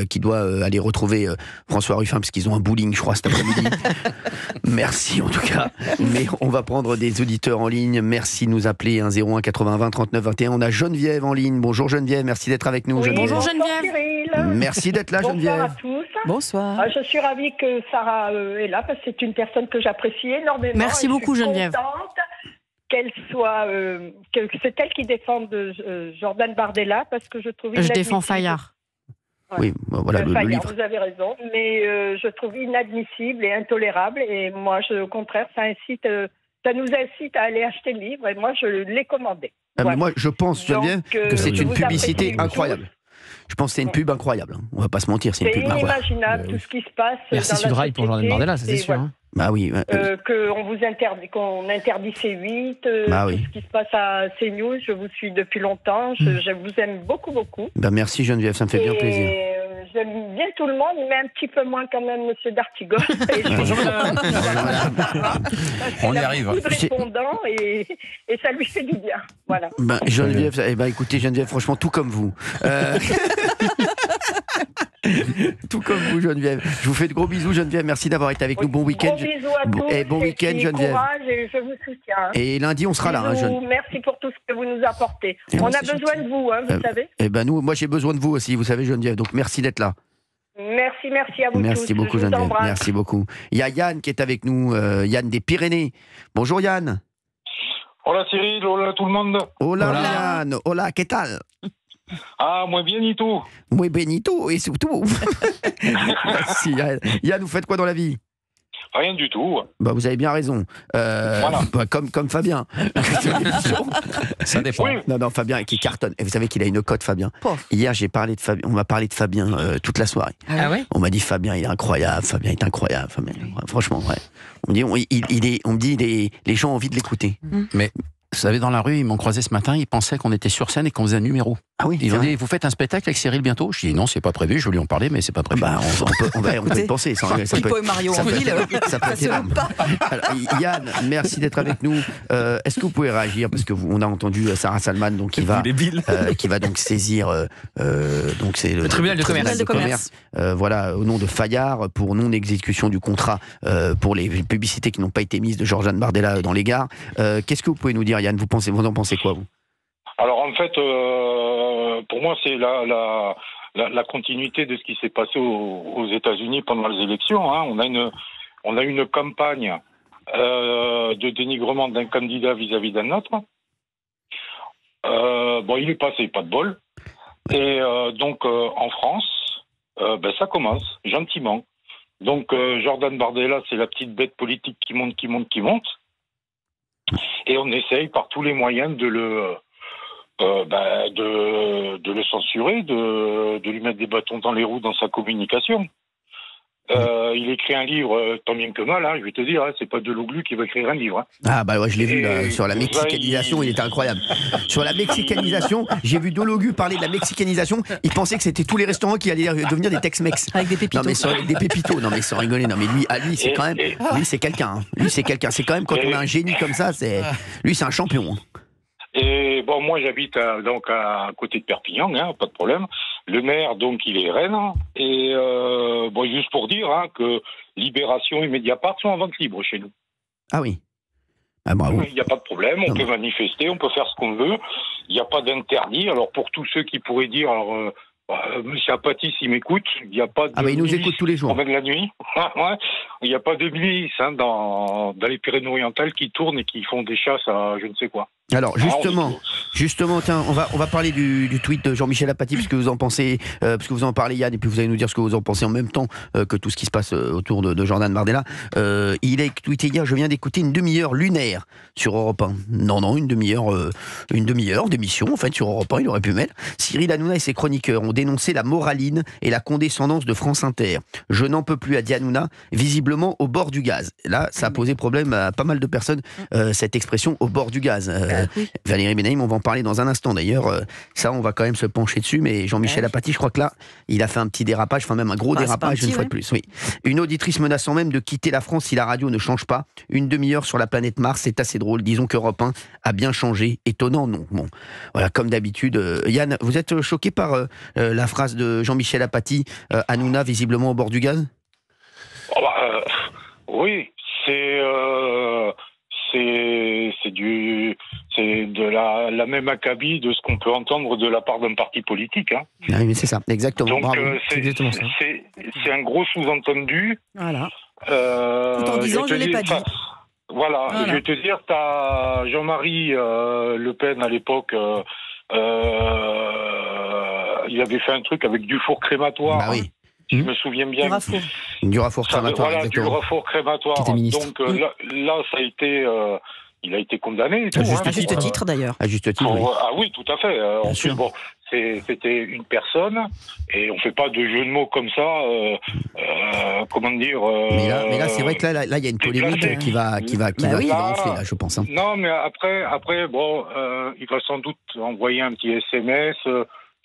S3: qui doit aller retrouver François Ruffin, parce qu'ils ont un bowling, je crois, cet après-midi. Merci en tout cas. Mais on va prendre des auditeurs en ligne. Merci de nous appeler. 01 80 20 39 21. On a Geneviève en ligne. Bonjour Geneviève, merci d'être avec nous.
S11: Oui,
S3: Geneviève.
S7: Bonjour Geneviève.
S3: Merci d'être là, Geneviève.
S11: Bonsoir à tous.
S5: Bonsoir.
S11: Je suis ravie que Sarah est là parce que c'est une personne que j'apprécie énormément.
S7: Merci beaucoup, Geneviève.
S11: Je suis contente qu'elle soit, que c'est elle qui défend Jordan Bardella parce que je trouve.
S7: Je défends Fayard.
S11: Ouais.
S3: Oui, voilà le livre.
S11: Vous avez raison, mais je trouve inadmissible et intolérable. Et moi, au contraire, ça nous incite à aller acheter le livre. Et moi, je l'ai commandé.
S3: Voilà. Mais moi, je pense, Geneviève, que c'est une publicité incroyable. Je pense que c'est une pub incroyable. On va pas se mentir, c'est une pub incroyable.
S11: C'est inimaginable tout ce qui se passe.
S6: Merci Sudrail pour Jordan Bardella, ça c'est sûr.
S11: Voilà.
S3: Bah oui.
S11: Qu'on interdit C8,
S3: bah
S11: tout ce qui se passe à CNews. Je vous suis depuis longtemps. Je vous aime beaucoup, beaucoup.
S3: Bah merci Geneviève, ça me fait bien plaisir.
S11: J'aime bien tout le monde, mais un petit peu moins quand même Monsieur D'Artigol.
S10: On y arrive.
S11: Il a beaucoup de répondants et ça lui fait du bien. Voilà.
S3: Bah, Geneviève, écoutez Geneviève, franchement, tout comme vous. Tout comme vous, Geneviève. Je vous fais de gros bisous, Geneviève. Merci d'avoir été avec nous. Bon week-end.
S11: Bon bisous à tous.
S3: Et bon week-end, Geneviève.
S11: Courage et je vous soutiens.
S3: Et lundi, on sera là.
S11: Merci pour tout ce que vous nous apportez. On a besoin de vous, vous savez.
S3: Et ben moi, j'ai besoin de vous aussi, vous savez, Geneviève. Donc merci d'être là.
S11: Merci à vous tous.
S3: Merci beaucoup, Geneviève. Merci beaucoup. Il y a Yann qui est avec nous. Yann des Pyrénées. Bonjour, Yann.
S12: Hola Cyril, hola tout le monde.
S3: Hola. Yann. Hola, ¿qué tal?
S12: Ah, muy bienito.
S3: Muy bienito et surtout. Merci, Yann. Yann, vous faites quoi dans la vie?
S12: Rien du tout.
S3: Bah, vous avez bien raison.
S12: Voilà.
S3: Bah, comme Fabien.
S10: Ça dépend.
S12: Oui.
S3: Non, Fabien qui cartonne. Et vous savez qu'il a une cote, Fabien. Hier, j'ai parlé de Fabien. On m'a parlé de Fabien toute la soirée.
S6: Ah ouais?
S3: On m'a dit Fabien, il est incroyable. Fabien est incroyable. Fabien, franchement, ouais. On me dit, les gens ont envie de l'écouter.
S10: Mais vous savez, dans la rue, ils m'ont croisé ce matin, ils pensaient qu'on était sur scène et qu'on faisait un numéro.
S3: Ah oui.
S10: Ils ont dit, vous faites un spectacle avec Cyril bientôt? Je dis, non, c'est pas prévu, je vais lui en parler, mais c'est pas prévu.
S3: Bah, on peut y penser.
S5: Pipo et Mario en ville,
S3: ça peut être énorme. Alors, Yann, merci d'être avec nous. Est-ce que vous pouvez réagir? Parce que on a entendu Sarah Salman, donc, qui va donc saisir donc c'est le
S6: tribunal de commerce.
S3: Voilà, au nom de Fayard, pour non-exécution du contrat pour les publicités qui n'ont pas été mises de Jordan Bardella dans les gares. Qu'est-ce que vous pouvez nous dire, Yann? Vous en pensez quoi, vous?
S12: Alors en fait, pour moi, c'est la continuité de ce qui s'est passé aux États-Unis pendant les élections. Hein. On a une campagne de dénigrement d'un candidat vis-à-vis d'un autre. Il est passé, pas de bol. Et donc en France, ça commence gentiment. Donc Jordan Bardella, c'est la petite bête politique qui monte. Et on essaye par tous les moyens de le censurer, de lui mettre des bâtons dans les roues dans sa communication. Il écrit un livre, tant bien que mal, je vais te dire, c'est pas Deloglu qui va écrire un livre.
S3: Ah bah ouais, je l'ai vu là, sur la mexicanisation, il était incroyable. Sur la mexicanisation, j'ai vu Deloglu parler de la mexicanisation, il pensait que c'était tous les restaurants qui allaient devenir des Tex-Mex.
S5: Avec des pépitos.
S3: Non mais des pépitos, non mais sans rigoler, non mais lui c'est quand même, lui c'est quelqu'un. Lui c'est quelqu'un, c'est quand même quand on a un génie comme ça, lui c'est un champion.
S12: Et bon, moi j'habite à côté de Perpignan, pas de problème. Le maire, donc, il est Rennes. Et juste pour dire que Libération et Mediapart sont en vente libre chez nous.
S3: Ah oui. Ah bravo.
S12: Il n'y a pas de problème, on peut manifester, on peut faire ce qu'on veut. Il n'y a pas d'interdit. Alors pour tous ceux qui pourraient dire, Monsieur Apathy, s'il m'écoute, il n'y a pas de
S3: il nous écoute tous les jours.
S12: De la nuit. Il n'y a pas de milices dans les Pyrénées-Orientales qui tournent et qui font des chasses à je ne sais quoi.
S3: Alors justement, tiens, on va parler du tweet de Jean-Michel Apathy, puisque vous en pensez, parce que vous en parlez, Yann, et puis vous allez nous dire ce que vous en pensez en même temps que tout ce qui se passe autour de Jordan Bardella. Il a tweeté hier: je viens d'écouter une demi-heure lunaire sur Europe 1. Non, une demi-heure d'émission en fait sur Europe 1. Il aurait pu mettre. Cyril Hanouna et ses chroniqueurs ont dénoncé la moraline et la condescendance de France Inter. Je n'en peux plus, a dit Hanouna, visiblement au bord du gaz. Là, ça a posé problème à pas mal de personnes, cette expression au bord du gaz. Valérie Benaïm, on va en parler dans un instant d'ailleurs. Ça, on va quand même se pencher dessus. Mais Jean-Michel Apathy, je crois que là, il a fait un petit dérapage, enfin même un gros dérapage une fois de plus. Oui. Une auditrice menaçant même de quitter la France si la radio ne change pas. Une demi-heure sur la planète Mars, c'est assez drôle. Disons qu'Europe 1 a bien changé. Étonnant, non. Bon, voilà, comme d'habitude. Yann, vous êtes choqué par la phrase de Jean-Michel Apathy, Hanouna visiblement au bord du gaz?
S12: Oui, c'est de la même acabit de ce qu'on peut entendre de la part d'un parti politique. Hein.
S3: Oui, mais c'est ça, exactement.
S12: Donc c'est un gros sous-entendu.
S5: Voilà. Tout en disant je l'ai pas dit.
S12: Voilà, je vais te dire, t'as Jean-Marie Le Pen à l'époque. Il avait fait un truc avec du four crématoire.
S3: Bah oui.
S12: Je me souviens bien.
S3: Du rafour crématoire.
S12: Voilà, du rafour crématoire. Donc là, ça a été. Il a été condamné.
S5: À juste titre d'ailleurs.
S3: À juste titre.
S12: Ah oui, tout à fait. En plus, bon, c'était une personne et on fait pas de jeu de mots comme ça. Comment dire
S3: Mais là, c'est vrai que là, il y a une polémique qui va enfler, là, je pense. Hein.
S12: Non, mais après, bon, il va sans doute envoyer un petit SMS.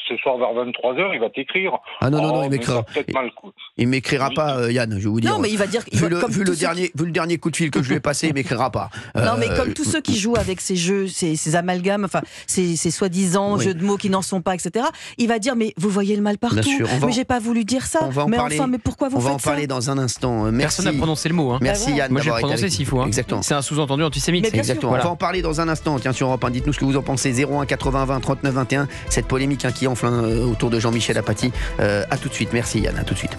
S12: Ce soir vers 23h, il va t'écrire.
S3: Ah non, il m'écrira. Il m'écrira pas, Yann, je vais vous dire.
S5: Non, mais il va dire.
S3: Vu le dernier coup de fil que je lui ai passé, il m'écrira pas.
S5: Non, mais comme tous ceux qui jouent avec ces jeux, ces amalgames, enfin, ces soi-disant jeux de mots qui n'en sont pas, etc. Il va dire, mais vous voyez le mal partout. Mais j'ai pas voulu dire ça. Mais pourquoi vous faites ça?
S3: On va en parler dans un instant.
S6: Personne n'a prononcé le mot. Hein.
S3: Merci Yann.
S6: Moi, j'ai prononcé s'il faut.
S3: Exactement.
S6: C'est un sous-entendu antisémite.
S3: Exactement. On va en parler dans un instant. Tiens, sur Europe 1, dites-nous ce que vous en pensez. 01 80 20 39 21. Cette polémique qui enfle autour de Jean-Michel Apathy. À tout de suite. Merci Yann, à tout de suite.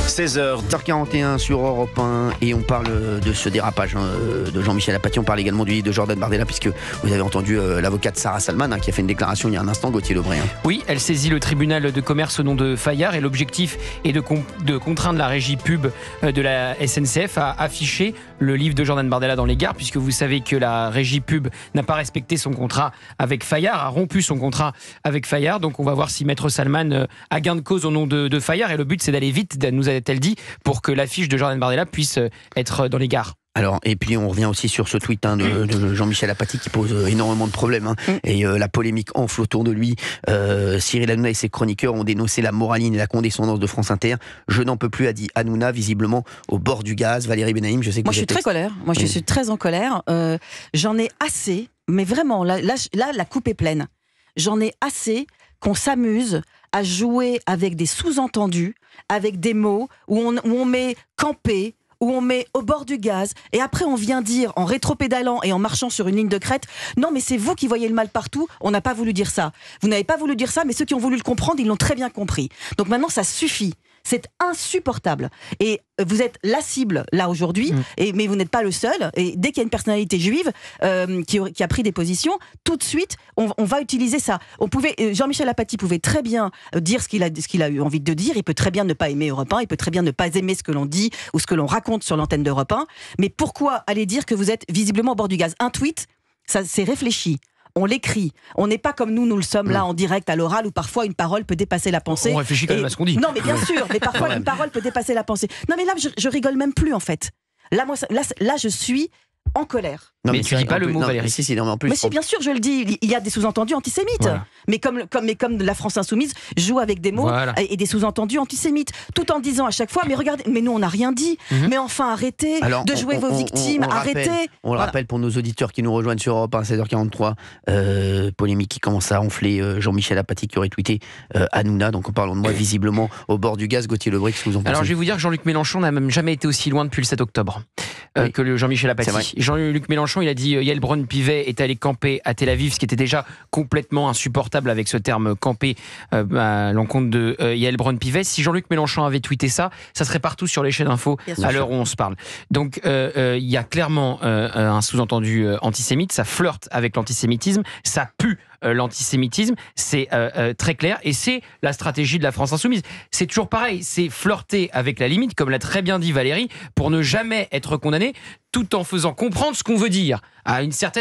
S3: 16h41 sur Europe 1 et on parle de ce dérapage de Jean-Michel Apathy. On parle également du livre de Jordan Bardella, puisque vous avez entendu l'avocate Sarah Salman qui a fait une déclaration il y a un instant, Gauthier Lebray.
S6: Oui, elle saisit le tribunal de commerce au nom de Fayard et l'objectif est de contraindre la régie pub de la SNCF à afficher le livre de Jordan Bardella dans les gares, puisque vous savez que la régie pub n'a pas respecté son contrat avec Fayard, a rompu son contrat avec Fayard. Donc on va voir si Maître Salman a gain de cause au nom de Fayard, et le but c'est d'aller vite, nous a-t-elle dit, pour que l'affiche de Jordan Bardella puisse être dans les gares.
S3: Alors, et puis on revient aussi sur ce tweet de Jean-Michel Apathy qui pose énormément de problèmes. Et la polémique enfle autour de lui. Cyril Hanouna et ses chroniqueurs ont dénoncé la moraline et la condescendance de France Inter. Je n'en peux plus, a dit Hanouna, visiblement au bord du gaz. Valérie Benaïm, je sais que
S5: je suis très colère. Je suis très en colère. J'en ai assez, mais vraiment, là, la coupe est pleine. J'en ai assez qu'on s'amuse à jouer avec des sous-entendus, avec des mots où on met camper, où on met au bord du gaz, et après on vient dire, en rétropédalant et en marchant sur une ligne de crête, non mais c'est vous qui voyez le mal partout, on n'a pas voulu dire ça. Vous n'avez pas voulu dire ça, mais ceux qui ont voulu le comprendre, ils l'ont très bien compris. Donc maintenant ça suffit. C'est insupportable. Et vous êtes la cible, là, aujourd'hui, mais vous n'êtes pas le seul. Et dès qu'il y a une personnalité juive qui a pris des positions, tout de suite, on va utiliser ça. Jean-Michel Apathy pouvait très bien dire ce qu'il a eu envie de dire. Il peut très bien ne pas aimer Europe 1. Il peut très bien ne pas aimer ce que l'on dit ou ce que l'on raconte sur l'antenne d'Europe 1. Mais pourquoi aller dire que vous êtes visiblement au bord du gaz? Un tweet, ça c'est réfléchi. On l'écrit. On n'est pas comme nous le sommes là en direct à l'oral où parfois une parole peut dépasser la pensée.
S6: On réfléchit quand même à ce qu'on dit.
S5: Non, mais bien sûr, mais parfois une parole peut dépasser la pensée. Non, mais là, je rigole même plus en fait. Là, je suis en colère.
S3: Non,
S6: mais tu dis pas le mot, Valérie.
S5: Mais si, bien sûr, je le dis. Il y a des sous-entendus antisémites. Voilà. Mais comme la France insoumise joue avec des mots et des sous-entendus antisémites, tout en disant à chaque fois, mais regardez, mais nous on n'a rien dit. Mais enfin, arrêtez de jouer vos victimes, arrêtez.
S3: On le rappelle pour nos auditeurs qui nous rejoignent sur Europe 1, 16h43, polémique qui commence à enfler. Jean-Michel Apathy qui aurait tweeté Hanouna, donc en parlant de moi visiblement au bord du gaz. Gauthier Lebray, qu'est-ce que vous en pensez?
S6: Alors je vais vous dire que Jean-Luc Mélenchon n'a même jamais été aussi loin depuis le 7 octobre. que le Jean-Michel Apathy. Jean-Luc Mélenchon, il a dit Yael Braun-Pivet est allé camper à Tel Aviv, ce qui était déjà complètement insupportable avec ce terme camper à l'encontre de Yael Braun-Pivet. Si Jean-Luc Mélenchon avait tweeté ça serait partout sur les chaînes d'infos à l'heure où on se parle. Donc il y a clairement un sous-entendu antisémite, ça flirte avec l'antisémitisme, ça pue l'antisémitisme, c'est très clair, et c'est la stratégie de la France insoumise. C'est toujours pareil, c'est flirter avec la limite, comme l'a très bien dit Valérie, pour ne jamais être condamné, tout en faisant comprendre ce qu'on veut dire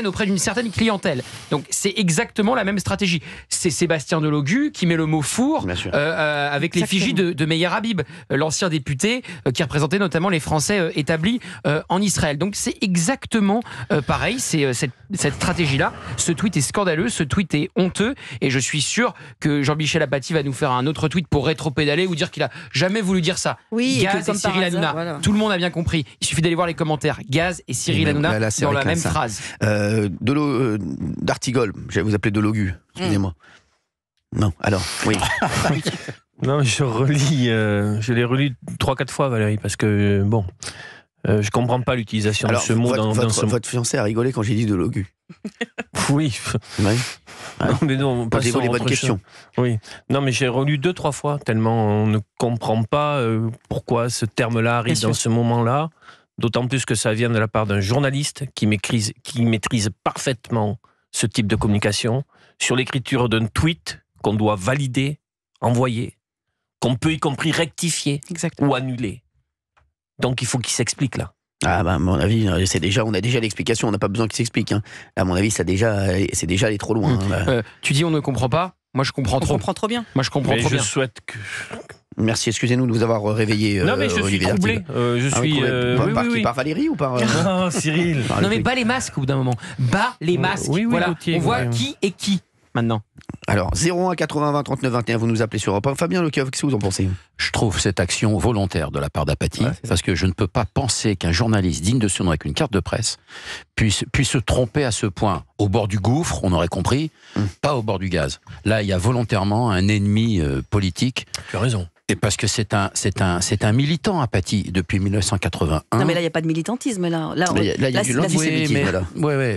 S6: auprès d'une certaine clientèle. Donc c'est exactement la même stratégie. C'est Sébastien Delogu qui met le mot four avec l'effigie de Meyer Habib, l'ancien député qui représentait notamment les Français établis en Israël. Donc c'est exactement pareil, c'est cette stratégie-là. Ce tweet est scandaleux, ce tweet est honteux, et je suis sûr que Jean-Michel Apathy va nous faire un autre tweet pour rétro-pédaler ou dire qu'il a jamais voulu dire ça.
S5: Oui,
S6: Gaz et Cyril Hanouna, voilà. Tout le monde a bien compris. Il suffit d'aller voir les commentaires. Gaz et Cyril Hanouna dans la même phrase.
S3: D'Artigol, j'allais vous appeler Delogu, excusez-moi. Non, alors, oui.
S4: Non, je l'ai relu 3-4 fois, Valérie, parce que, bon, je comprends pas l'utilisation de ce mot
S3: votre fiancé a rigolé quand j'ai dit Delogu.
S4: Oui.
S3: Ouais.
S4: Non, mais non,
S3: posez-vous les bonnes questions.
S4: Oui. Non, mais j'ai relu 2-3 fois, tellement on ne comprend pas pourquoi ce terme-là arrive dans ce moment-là. D'autant plus que ça vient de la part d'un journaliste qui maîtrise parfaitement ce type de communication, sur l'écriture d'un tweet qu'on doit valider, envoyer, qu'on peut y compris rectifier ou annuler. Donc il faut qu'il s'explique là.
S3: Ah bah à mon avis, on a déjà l'explication, on n'a pas besoin qu'il s'explique. Hein. À mon avis, c'est déjà allé trop loin.
S6: Tu dis on ne comprend pas, moi je comprends trop.
S5: On comprend trop bien.
S6: Moi je comprends trop bien.
S4: Je souhaite que...
S3: Merci, excusez-nous de vous avoir réveillé.
S4: Non mais je suis troublé.
S3: Par Valérie ou par...
S4: Non, Cyril.
S6: Non mais bas les masques au bout d'un moment. Bas les masques.
S4: Oui,
S6: voilà.
S4: Gauthier,
S6: on voit qui est qui maintenant.
S3: Alors, 01 80 20 39 21, vous nous appelez sur Europe 1. Fabien Lecoeuvre, qu'est-ce que vous en pensez?
S10: Je trouve cette action volontaire de la part d'Apathy, parce que je ne peux pas penser qu'un journaliste digne de ce nom avec une carte de presse puisse se tromper à ce point. Au bord du gouffre, on aurait compris, pas au bord du gaz. Là, il y a volontairement un ennemi politique.
S4: Tu as raison.
S10: Et parce que c'est un militant Apathy depuis 1981.
S5: Non mais là il n'y a pas de militantisme là. Là il
S3: y a du l'antisémitisme.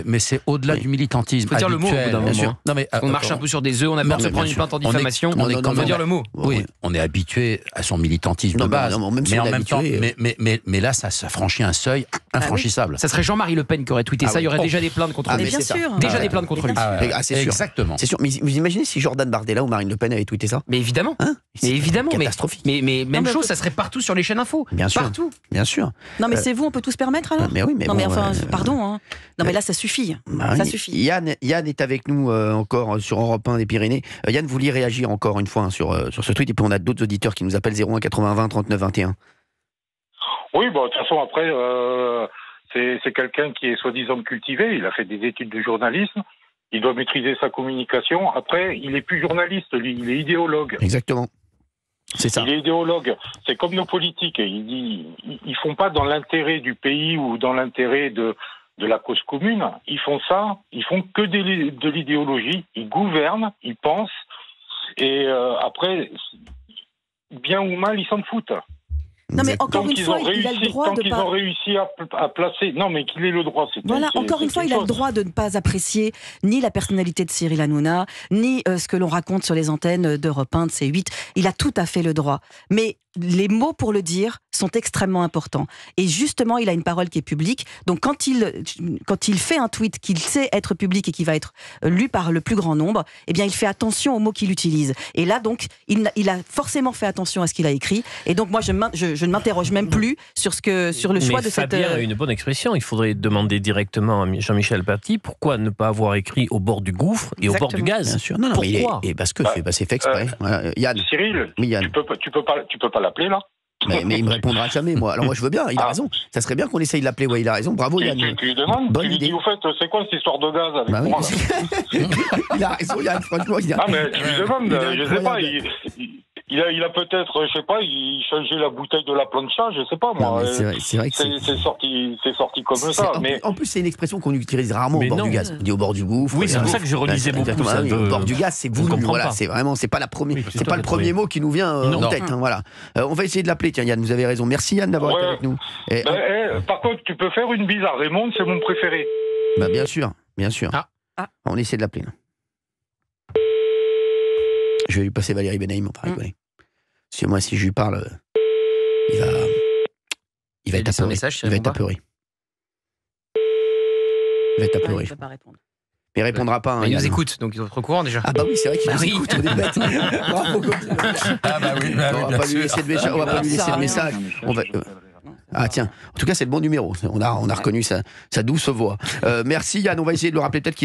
S10: Mais c'est au-delà du militantisme.
S6: Il faut dire le mot.
S3: Bien sûr.
S6: Non, mais, on marche un peu sur des œufs, on a peur de se prendre une plainte en diffamation.
S10: On
S6: faut dire le mot.
S10: Oui, on est habitué à son militantisme de base. Mais en même temps, mais là ça franchit un seuil infranchissable.
S6: Ça serait Jean-Marie Le Pen qui aurait tweeté ça. Il y aurait déjà des plaintes contre lui.
S5: Bien sûr.
S6: Déjà des plaintes contre lui.
S3: C'est sûr.
S10: Exactement.
S3: C'est sûr. Mais vous imaginez si Jordan Bardella ou Marine Le Pen avaient tweeté ça?
S6: Mais évidemment. Mais évidemment. Mais même chose, ça serait partout sur les chaînes info.
S3: Bien sûr.
S6: Partout.
S3: Bien sûr.
S5: Non mais c'est vous, on peut tout se permettre alors?
S3: Mais oui, mais
S5: non
S3: bon,
S5: mais enfin, pardon. Hein. Non mais là ça suffit. Ça suffit.
S3: Yann est avec nous encore sur Europe 1 des Pyrénées. Yann, vous vouliez réagir encore une fois sur ce tweet, et puis on a d'autres auditeurs qui nous appellent 01 80 20 39 21.
S12: Oui, bon, de toute façon après c'est quelqu'un qui est soi-disant cultivé. Il a fait des études de journalisme. Il doit maîtriser sa communication. Après, il est plus journaliste, lui, il est idéologue.
S3: Exactement. C'est ça.
S12: Il est idéologue. C'est comme nos politiques. Ils font pas dans l'intérêt du pays ou dans l'intérêt de la cause commune. Ils font ça. Ils font que de l'idéologie. Ils gouvernent. Ils pensent. Et après, bien ou mal, ils s'en foutent.
S5: Non mais encore une fois, il a le droit de
S12: pas... ont réussi à placer... Non mais qu'il ait le droit, c'est...
S5: Voilà, encore une fois, il a le droit de ne pas apprécier ni la personnalité de Cyril Hanouna, ni ce que l'on raconte sur les antennes d'Europe 1, de C8. Il a tout à fait le droit. Mais les mots pour le dire sont extrêmement importants. Et justement, il a une parole qui est publique. Donc quand il fait un tweet qu'il sait être public et qui va être lu par le plus grand nombre, eh bien il fait attention aux mots qu'il utilise. Et là donc, il a forcément fait attention à ce qu'il a écrit. Et donc moi, je ne m'interroge même plus sur le choix de cette...
S4: Fabien a une bonne expression. Il faudrait demander directement à Jean-Michel Apathy pourquoi ne pas avoir écrit au bord du gouffre et au bord du gaz.
S3: Bien sûr. Non, pourquoi
S4: parce
S3: que c'est fait exprès. Yann.
S12: Cyril,
S3: oui, Yann.
S12: Tu peux pas l'appeler là?
S3: Mais il me répondra jamais, moi. Alors moi je veux bien, il a raison. Ça serait bien qu'on essaye de l'appeler. Ouais, il a raison. Bravo Yann.
S12: Tu lui demandes.
S3: Bonne
S12: tu lui
S3: idée.
S12: dis au fait, c'est quoi cette histoire de gaz avec moi
S3: Il a raison Yann. Franchement,
S12: mais tu lui demandes. Je sais pas. il a peut-être, je sais pas, il changeait la bouteille de la plancha, je sais pas moi.
S3: C'est vrai que
S12: c'est sorti comme ça. Mais
S3: en plus, c'est une expression qu'on utilise rarement au
S4: Mais
S3: bord
S4: non.
S3: du gaz. On dit au bord du gouffre.
S4: Oui, c'est pour ça que je relisais beaucoup.
S3: Exactement,
S4: Ça
S3: oui,
S4: veut-
S3: au bord du gaz, c'est
S4: on
S3: voulu.
S4: comprend
S3: Voilà,
S4: pas.
S3: c'est vraiment, c'est pas la première,
S4: Oui,
S3: c'est pas le premier mot qui nous vient
S4: Non.
S3: en tête. Hein, voilà. On va essayer de l'appeler. Tiens, Yann, vous avez raison. Merci Yann d'avoir été avec nous. Et,
S12: par contre, tu peux faire une bise à Raymond, c'est mon préféré.
S3: bah, bien sûr, bien sûr.
S6: Ah.
S3: On essaie de l'appeler. Là. Je vais lui passer Valérie Benaïm, on va rigoler. Parce que moi, si je lui parle, il va être
S6: laisse un
S3: apeuré.
S6: message,
S3: Il va être apeuré. Il va être apeuré.
S5: Il peut pas répondre.
S3: Mais il répondra pas. Hein,
S6: Il nous
S3: Yann.
S6: écoute, donc il doit être au courant déjà.
S3: Ah bah oui, c'est vrai qu'il
S6: Bah
S3: nous
S6: oui.
S3: écoute, on est bêtes. Bravo, Gauthier.
S10: Ah bah oui,
S3: On va pas lui laisser de message. On va pas lui laisser de message. On va. Ah tiens, en tout cas c'est le bon numéro. On a reconnu sa douce voix. Merci Yann, on va essayer de le rappeler. Peut-être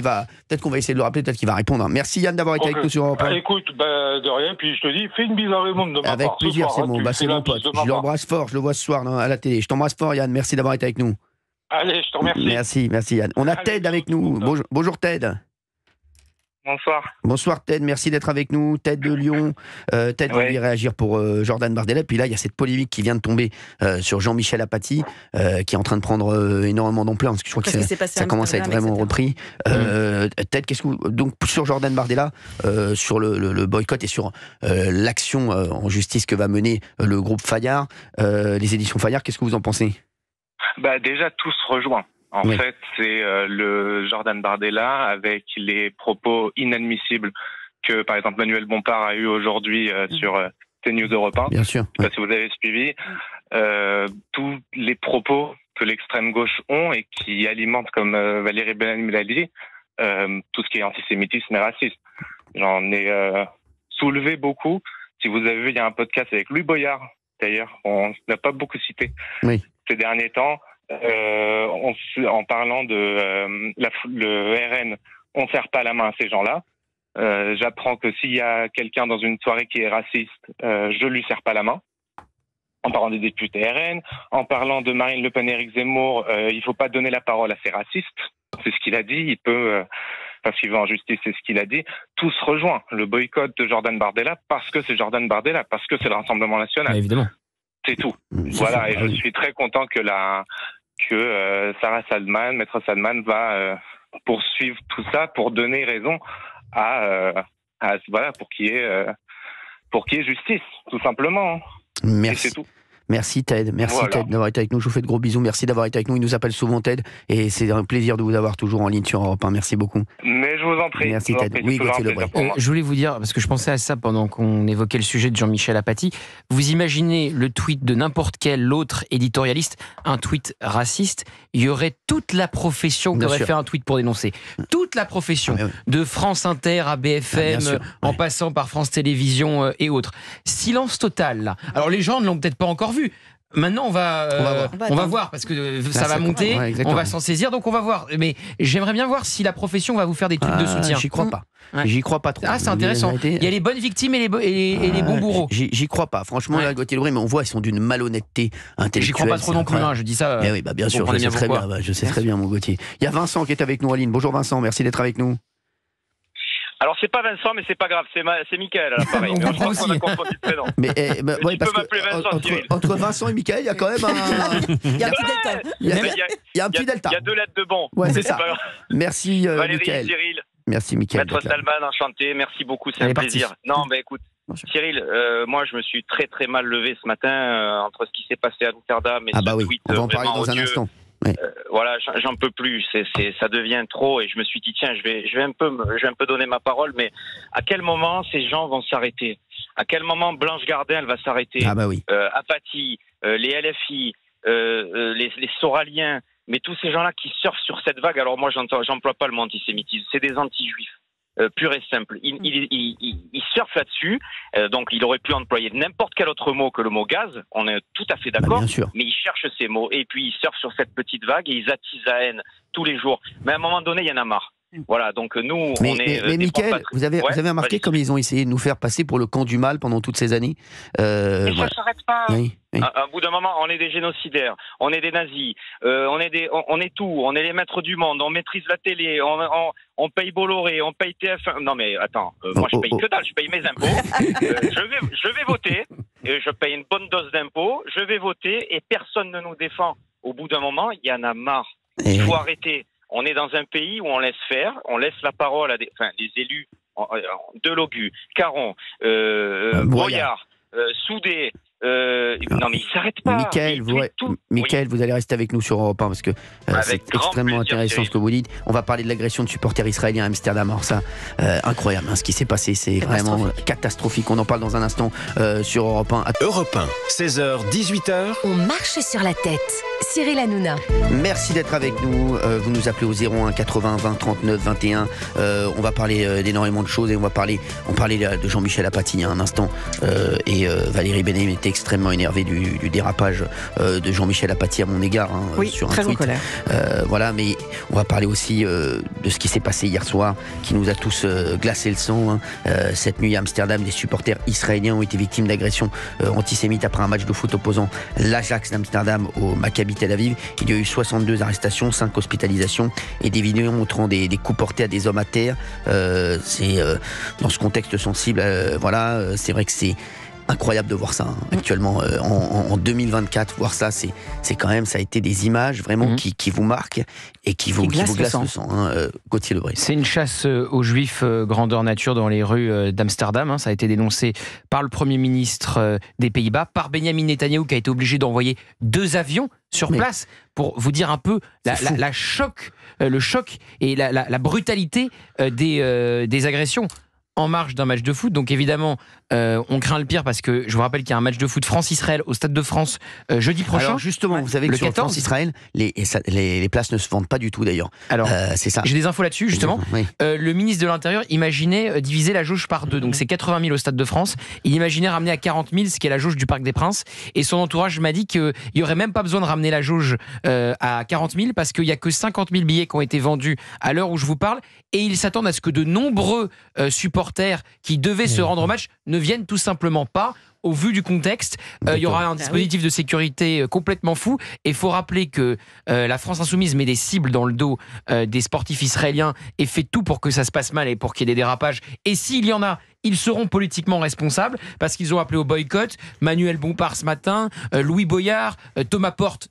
S3: qu'on va essayer de le rappeler, peut-être qu'il va répondre. Merci Yann d'avoir été avec nous sur Europe 1.
S12: Écoute, de rien, puis je te dis, fais une bise à Raymond de ma part.
S3: Avec plaisir,
S12: ce soir,
S3: c'est bon.
S12: tu
S3: C'est
S12: fais la
S3: mon
S12: bise
S3: pote.
S12: de ma
S3: Je
S12: part.
S3: l'embrasse fort. Je le vois ce soir à la télé. Je t'embrasse fort Yann. Merci d'avoir été avec nous.
S12: Allez, je te remercie.
S3: Merci Yann. On a Ted avec nous. Bonjour Ted.
S13: Bonsoir.
S3: Bonsoir Ted, merci d'être avec nous. Ted de Lyon. Ted voulait réagir pour Jordan Bardella. Puis là, il y a cette polémique qui vient de tomber sur Jean-Michel Apathy, qui est en train de prendre énormément d'ampleur, parce que je crois que ça commence à être vraiment repris. Ted, qu'est-ce que vous... Donc sur Jordan Bardella, sur le boycott et sur l'action en justice que va mener le groupe Fayard, les éditions Fayard, qu'est-ce que vous en pensez?
S13: Déjà, tout se rejoint. En fait, c'est le Jordan Bardella avec les propos inadmissibles que, par exemple, Manuel Bompard a eu aujourd'hui sur CNews Europe 1.
S3: Bien sûr.
S13: Je ne sais pas si vous avez suivi. Tous les propos que l'extrême gauche ont et qui alimentent, comme Valérie Benaïm l'a dit, tout ce qui est antisémitisme et raciste. J'en ai soulevé beaucoup. Si vous avez vu, il y a un podcast avec Louis Boyard, d'ailleurs, on n'a pas beaucoup cité ces derniers temps. En parlant de le RN, on ne serre pas la main à ces gens-là. J'apprends que s'il y a quelqu'un dans une soirée qui est raciste, je lui serre pas la main. En parlant des députés RN, en parlant de Marine Le Pen et Éric Zemmour, il ne faut pas donner la parole à ces racistes. C'est ce qu'il a dit. Il peut, parce qu'il va en justice, c'est ce qu'il a dit. Tout se rejoint. Le boycott de Jordan Bardella parce que c'est Jordan Bardella, parce que c'est le Rassemblement National.
S6: Évidemment.
S13: C'est tout. Voilà. Et je suis très content que Sarah Salman, Maître Salman, va poursuivre tout ça pour donner raison pour qu'il y ait justice, tout simplement.
S3: Merci.
S13: Et c'est tout.
S3: Merci Ted, Ted d'avoir été avec nous. Je vous fais de gros bisous. Merci d'avoir été avec nous. Il nous appelle souvent Ted et c'est un plaisir de vous avoir toujours en ligne sur Europe 1. Merci beaucoup.
S13: Mais je vous en prie.
S3: Merci Ted. Oui, Gauthier Lebray.
S6: Je voulais vous dire, parce que je pensais à ça pendant qu'on évoquait le sujet de Jean-Michel Apathy, vous imaginez le tweet de n'importe quel autre éditorialiste, un tweet raciste, il y aurait toute la profession qui aurait fait un tweet pour dénoncer. Toute la profession, de France Inter à BFM, en passant par France Télévisions et autres. Silence total, là. Alors les gens ne l'ont peut-être pas encore vu. Maintenant, on va voir parce que ça va monter, on va s'en saisir, donc on va voir. Mais j'aimerais bien voir si la profession va vous faire des tweets de soutien.
S3: J'y crois pas. J'y crois pas trop.
S6: Ah, c'est intéressant. Il y a les bonnes victimes et les bons bourreaux.
S3: J'y crois pas. Franchement, là, Gauthier Lebray, mais on voit, ils sont d'une malhonnêteté intellectuelle.
S6: J'y crois pas trop non plus, je dis ça.
S3: Oui, bien sûr, je sais très bien. Je sais très bien, mon Gauthier. Il y a Vincent qui est avec nous en ligne. Bonjour Vincent, merci d'être avec nous.
S14: Alors c'est pas Vincent, mais c'est pas grave, c'est Mickaël à l'appareil. Mais je pense qu'on a confondu le prénom.
S3: Mais
S14: tu peux m'appeler Vincent, Cyril.
S3: Entre Vincent et Mickaël, il y a quand même il y a un petit delta. Il y a un petit delta.
S14: Il y a 2 lettres de bon.
S3: Ouais, c'est ça. Merci
S14: Valérie,
S3: Mickaël.
S14: Cyril.
S3: Merci Mickaël.
S14: Maître Salman, enchanté, merci beaucoup, c'est un plaisir. Non, mais écoute, Cyril, moi je me suis très très mal levé ce matin entre ce qui s'est passé à Amsterdam et ce tweet.
S3: On va en parler dans un instant.
S14: Voilà, j'en peux plus. Ça devient trop, et je me suis dit tiens, je vais un peu donner ma parole, mais à quel moment ces gens vont s'arrêter? À quel moment Blanche Gardin elle va s'arrêter? Apathy, les LFI, les Soraliens, mais tous ces gens-là qui surfent sur cette vague. Alors moi, j'emploie pas le mot antisémitisme, c'est des anti-juifs. Pur et simple. Il surfe là-dessus, donc il aurait pu employer n'importe quel autre mot que le mot gaz, on est tout à fait d'accord, mais il cherche ces mots, et puis il surfe sur cette petite vague, et ils attisent la haine tous les jours. Mais à un moment donné, il y en a marre. Voilà, donc nous,
S3: mais,
S14: on est.
S3: Mais Mickaël, vous avez remarqué comme ils ont essayé de nous faire passer pour le camp du mal pendant toutes ces années.
S14: Mais ça ne s'arrête pas.
S3: Oui.
S14: À bout d'un moment, on est des génocidaires, on est des nazis, on est tout, on est les maîtres du monde, on maîtrise la télé, on paye Bolloré, on paye TF1. Non mais attends, moi je paye que dalle, je paye mes impôts. Je vais voter, je paye une bonne dose d'impôts, je vais voter et personne ne nous défend. Au bout d'un moment, il y en a marre. Il faut arrêter. On est dans un pays où on laisse faire, on laisse la parole à des élus, Delogu, Caron, Boyard, Soudé. Non mais il s'arrête pas.
S3: Mickaël, vous allez rester avec nous sur Europe 1 parce que c'est extrêmement intéressant ce que vous dites. On va parler de l'agression de supporters israéliens à Amsterdam. Alors ça, incroyable ce qui s'est passé, c'est vraiment catastrophique. On en parle dans un instant sur Europe 1.
S1: Europe 1, 16h, 18h.
S2: On marche sur la tête. Cyril Hanouna.
S3: Merci d'être avec nous. Vous nous appelez au 01 80 20 39 21. On va parler d'énormément de choses et on parlait de Jean-Michel Apathy il y a un instant et Valérie Béném était extrêmement énervée du dérapage de Jean-Michel Apathy à mon égard sur un
S5: très
S3: tweet.
S5: En colère.
S3: Voilà, mais on va parler aussi de ce qui s'est passé hier soir, qui nous a tous glacé le sang. Cette nuit à Amsterdam, des supporters israéliens ont été victimes d'agressions antisémites après un match de foot opposant l'Ajax d'Amsterdam au Maccabi Tel Aviv. Il y a eu 62 arrestations, 5 hospitalisations et des vidéos montrant des coups portés à des hommes à terre. C'est dans ce contexte sensible, c'est vrai que c'est incroyable de voir ça actuellement en 2024. Voir ça, c'est quand même, ça a été des images vraiment qui vous marquent et qui vous glacent le sang. Gauthier Lebray.
S6: C'est une chasse aux Juifs grandeur nature dans les rues d'Amsterdam. Ça a été dénoncé par le Premier ministre des Pays-Bas, par Benjamin Netanyahou qui a été obligé d'envoyer 2 avions sur place pour vous dire un peu le choc et la brutalité des agressions en marge d'un match de foot. Donc évidemment, on craint le pire parce que je vous rappelle qu'il y a un match de foot France-Israël au Stade de France jeudi prochain.
S3: Alors justement, vous savez que sur France-Israël, les places ne se vendent pas du tout d'ailleurs.
S6: Alors,
S3: c'est ça.
S6: J'ai des infos là-dessus justement.
S3: Oui.
S6: Le ministre de l'Intérieur imaginait diviser la jauge par 2. Donc c'est 80 000 au Stade de France. Il imaginait ramener à 40 000, ce qui est la jauge du Parc des Princes. Et son entourage m'a dit qu'il n'y aurait même pas besoin de ramener la jauge à 40 000 parce qu'il n'y a que 50 000 billets qui ont été vendus à l'heure où je vous parle. Et ils s'attendent à ce que de nombreux supporters qui devaient se rendre au match ne viennent tout simplement pas. Au vu du contexte, il y aura un dispositif de sécurité complètement fou. Et il faut rappeler que la France Insoumise met des cibles dans le dos des sportifs israéliens et fait tout pour que ça se passe mal et pour qu'il y ait des dérapages. Et s'il y en a, ils seront politiquement responsables parce qu'ils ont appelé au boycott. Manuel Bompard ce matin, Louis Boyard, Thomas Porte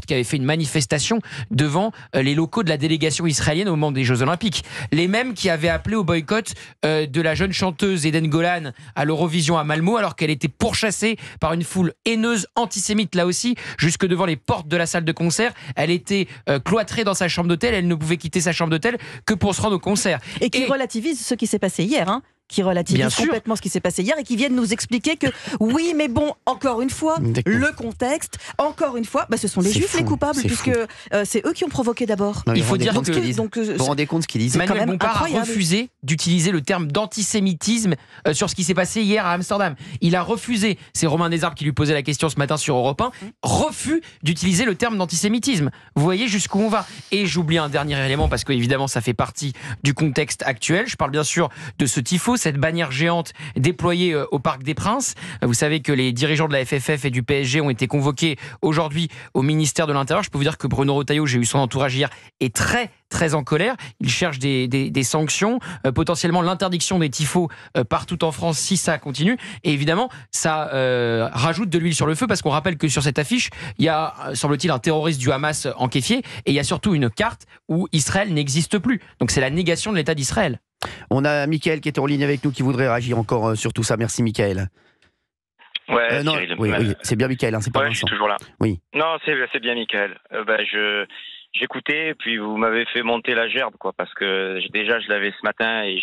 S6: qui avait fait une manifestation devant les locaux de la délégation israélienne au moment des Jeux Olympiques. Les mêmes qui avaient appelé au boycott de la jeune chanteuse Eden Golan à l'Eurovision à Malmö alors qu'elle était pourchassée par une foule haineuse antisémite là aussi jusque devant les portes de la salle de concert. Elle était cloîtrée dans sa chambre d'hôtel, elle ne pouvait quitter sa chambre d'hôtel que pour se rendre au concert.
S5: Et qui relativise ce qui s'est passé hier, qui relativise complètement ce qui s'est passé hier et qui viennent nous expliquer que oui, mais bon, encore une fois, le contexte, encore une fois, ce sont les Juifs les coupables, puisque c'est eux qui ont provoqué d'abord.
S6: Il faut dire que
S3: vous vous rendez compte ce qu'ils disent.
S6: Manuel Bompard a refusé d'utiliser le terme d'antisémitisme sur ce qui s'est passé hier à Amsterdam. Il a refusé, c'est Romain Desarbes qui lui posait la question ce matin sur Europe 1, refus d'utiliser le terme d'antisémitisme. Vous voyez jusqu'où on va. Et j'oublie un dernier élément parce que évidemment ça fait partie du contexte actuel. Je parle bien sûr de ce tifo, cette bannière géante déployée au Parc des Princes. Vous savez que les dirigeants de la FFF et du PSG ont été convoqués aujourd'hui au ministère de l'Intérieur. Je peux vous dire que Bruno Retailleau, j'ai eu son entourage hier, est très en colère. Il cherche des sanctions, potentiellement l'interdiction des tifos partout en France si ça continue. Et évidemment, ça rajoute de l'huile sur le feu parce qu'on rappelle que sur cette affiche, il y a, semble-t-il, un terroriste du Hamas en kéfier et il y a surtout une carte où Israël n'existe plus. Donc c'est la négation de l'État d'Israël.
S3: On a Mickaël qui est en ligne avec nous qui voudrait réagir encore sur tout ça. Merci Mickaël.
S14: Ouais,
S3: non, oui, c'est bien Mickaël, c'est pas Vincent.
S14: Je suis toujours là.
S3: Oui.
S14: Non, c'est bien Mickaël. J'écoutais, puis vous m'avez fait monter la gerbe, parce que déjà je l'avais ce matin et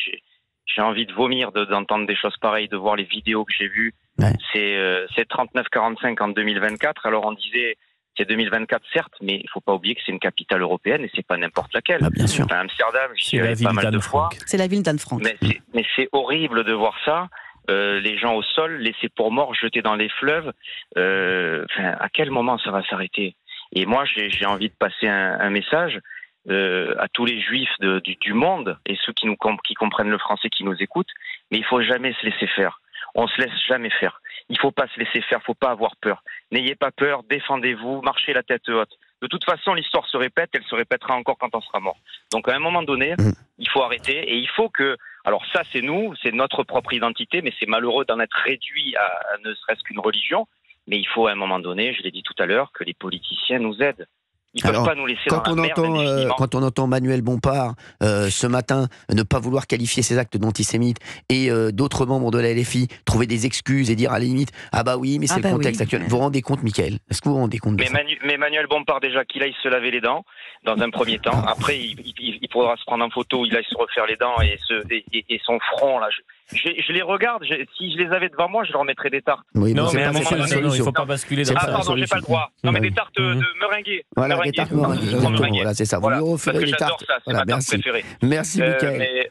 S14: j'ai envie de vomir d'entendre des choses pareilles, de voir les vidéos que j'ai vues. Ouais. C'est 39-45 en 2024. Alors on disait c'est 2024 certes, mais il faut pas oublier que c'est une capitale européenne et c'est pas n'importe laquelle.
S3: Bien sûr.
S14: Amsterdam, j'y suis allé pas mal de fois.
S5: C'est la ville d'Anne Frank.
S14: Mais c'est horrible de voir ça. Les gens au sol, laissés pour morts, jetés dans les fleuves. À quel moment ça va s'arrêter ? Et moi, j'ai envie de passer un message. à tous les juifs du monde et ceux qui comprennent le français, qui nous écoutent, mais il faut jamais se laisser faire. On se laisse jamais faire. Il faut pas se laisser faire, faut pas avoir peur. N'ayez pas peur, défendez-vous, marchez la tête haute. De toute façon, l'histoire se répète, elle se répétera encore quand on sera mort. Donc à un moment donné, il faut arrêter et il faut que... Alors ça, c'est nous, c'est notre propre identité, mais c'est malheureux d'en être réduit à ne serait-ce qu'une religion. Mais il faut à un moment donné, je l'ai dit tout à l'heure, que les politiciens nous aident. Ils ne peuvent pas nous laisser dans la merde.
S3: Quand on entend Manuel Bompard ce matin ne pas vouloir qualifier ses actes d'antisémites et d'autres membres de la LFI trouver des excuses et dire à la limite « Ah bah oui, mais c'est le contexte actuel ». Vous vous rendez compte, Mickaël? Est-ce que vous vous rendez compte de ça?
S14: Mais Manuel Bompard, déjà, qu'il aille se laver les dents dans un premier temps. Après, il faudra se prendre en photo, il aille se refaire les dents et son front, là. Je les regarde, si je les avais devant moi, je leur mettrais des tartes.
S4: Oui, non, mais à un moment donné, il ne faut pas basculer dans ça.
S14: Ah pardon, j'ai pas le droit. Non, mais des tartes de meringuées.
S3: Voilà, des tartes meringuées, exactement. Voilà, c'est ça. Vous lui referez des tartes.
S14: Ça, c'est ma tarte préférée.
S3: Merci, Mickaël.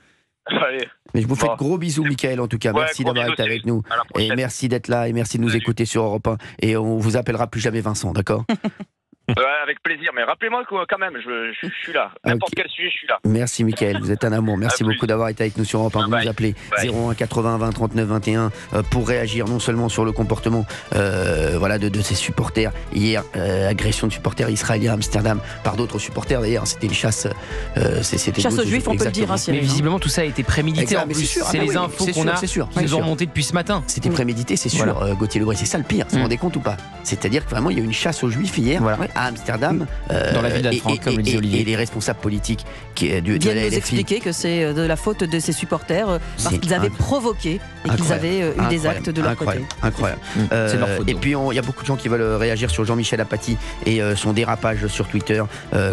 S3: Mais je vous fais de gros bisous, Mickaël, en tout cas. Merci d'avoir été avec nous. Et merci d'être là et merci de nous écouter sur Europe 1. Et on vous appellera plus jamais Vincent, d'accord?
S14: Ouais, avec plaisir, mais rappelez-moi quand même, je suis là. N'importe quel sujet, je suis là.
S3: Merci Mickaël, vous êtes un amour. Merci beaucoup d'avoir été avec nous sur Europe 1. Vous nous appelez 01 80 20 39 21 pour réagir non seulement sur le comportement de ses supporters hier, agression de supporters israéliens à Amsterdam par d'autres supporters. D'ailleurs, c'était une chasse.
S5: Chasse aux juifs, on peut le dire.
S6: Mais visiblement, tout ça a été prémédité. En plus, c'est les infos qu'on a qui nous ont remonté depuis ce matin.
S3: C'était prémédité, c'est sûr, Gauthier Lebray. C'est ça le pire. Vous vous rendez compte ou pas? C'est-à-dire que vraiment, il y a eu une chasse aux juifs hier. À Amsterdam,
S6: dans la ville d'Anne-Franck, comme le disait Olivier.
S3: Et les responsables politiques
S5: viennent nous expliquer que c'est de la faute de ces supporters parce qu'ils avaient provoqué et qu'ils avaient eu des actes de leur côté.
S3: Incroyable. C'est leur faute. Et puis il y a beaucoup de gens qui veulent réagir sur Jean-Michel Apathy et son dérapage sur Twitter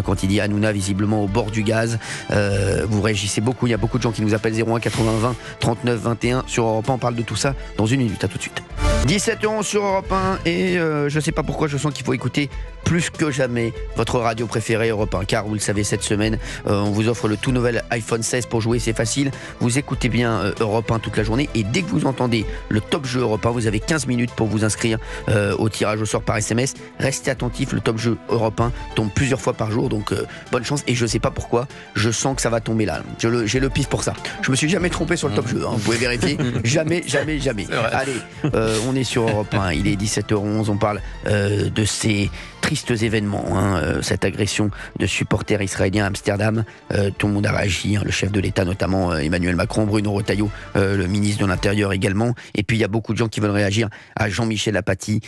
S3: quand il dit Hanouna visiblement au bord du gaz. Vous réagissez beaucoup. Il y a beaucoup de gens qui nous appellent 01 80 20 39 21 sur Europe 1. On parle de tout ça dans une minute. À tout de suite. 17h11 sur Europe 1 et je sais pas pourquoi je sens qu'il faut écouter plus que jamais votre radio préférée Europe 1 car vous le savez cette semaine on vous offre le tout nouvel iPhone 16 pour jouer, c'est facile, vous écoutez bien Europe 1 toute la journée et dès que vous entendez le top jeu Europe 1 vous avez 15 minutes pour vous inscrire au tirage au sort par SMS. Restez attentifs, le top jeu Europe 1 tombe plusieurs fois par jour donc bonne chance et je sais pas pourquoi je sens que ça va tomber là, j'ai le pif pour ça, je me suis jamais trompé sur le top jeu vous pouvez vérifier, jamais. Allez, on est sur Europe 1, il est 17h11, on parle de ces tristes événements, cette agression de supporters israéliens à Amsterdam. Tout le monde a réagi, le chef de l'État notamment, Emmanuel Macron, Bruno Retailleau, le ministre de l'Intérieur également. Et puis il y a beaucoup de gens qui veulent réagir à Jean-Michel Apathy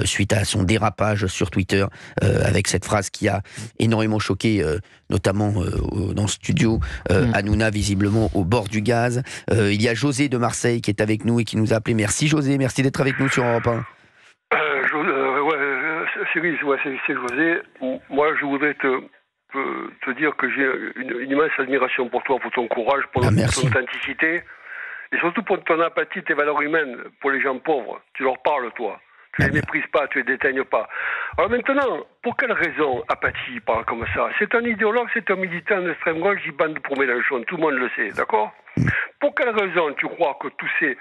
S3: suite à son dérapage sur Twitter avec cette phrase qui a énormément choqué notamment dans le studio Hanouna visiblement au bord du gaz. Il y a José de Marseille qui est avec nous et qui nous a appelé. Merci José, merci d'être avec nous sur Europe 1.
S15: Cyril, c'est José. Moi, je voudrais te dire que j'ai une immense admiration pour toi, pour ton courage, pour ton authenticité, et surtout pour ton apathie, tes valeurs humaines pour les gens pauvres. Tu leur parles, toi. Tu les méprises pas, tu les déteignes pas. Alors maintenant, pour quelle raison Apathy parle comme ça? C'est un idéologue, c'est un militant d'extrême gauche, il bande pour Mélenchon, tout le monde le sait, d'accord? Pour quelle raison tu crois que tous ces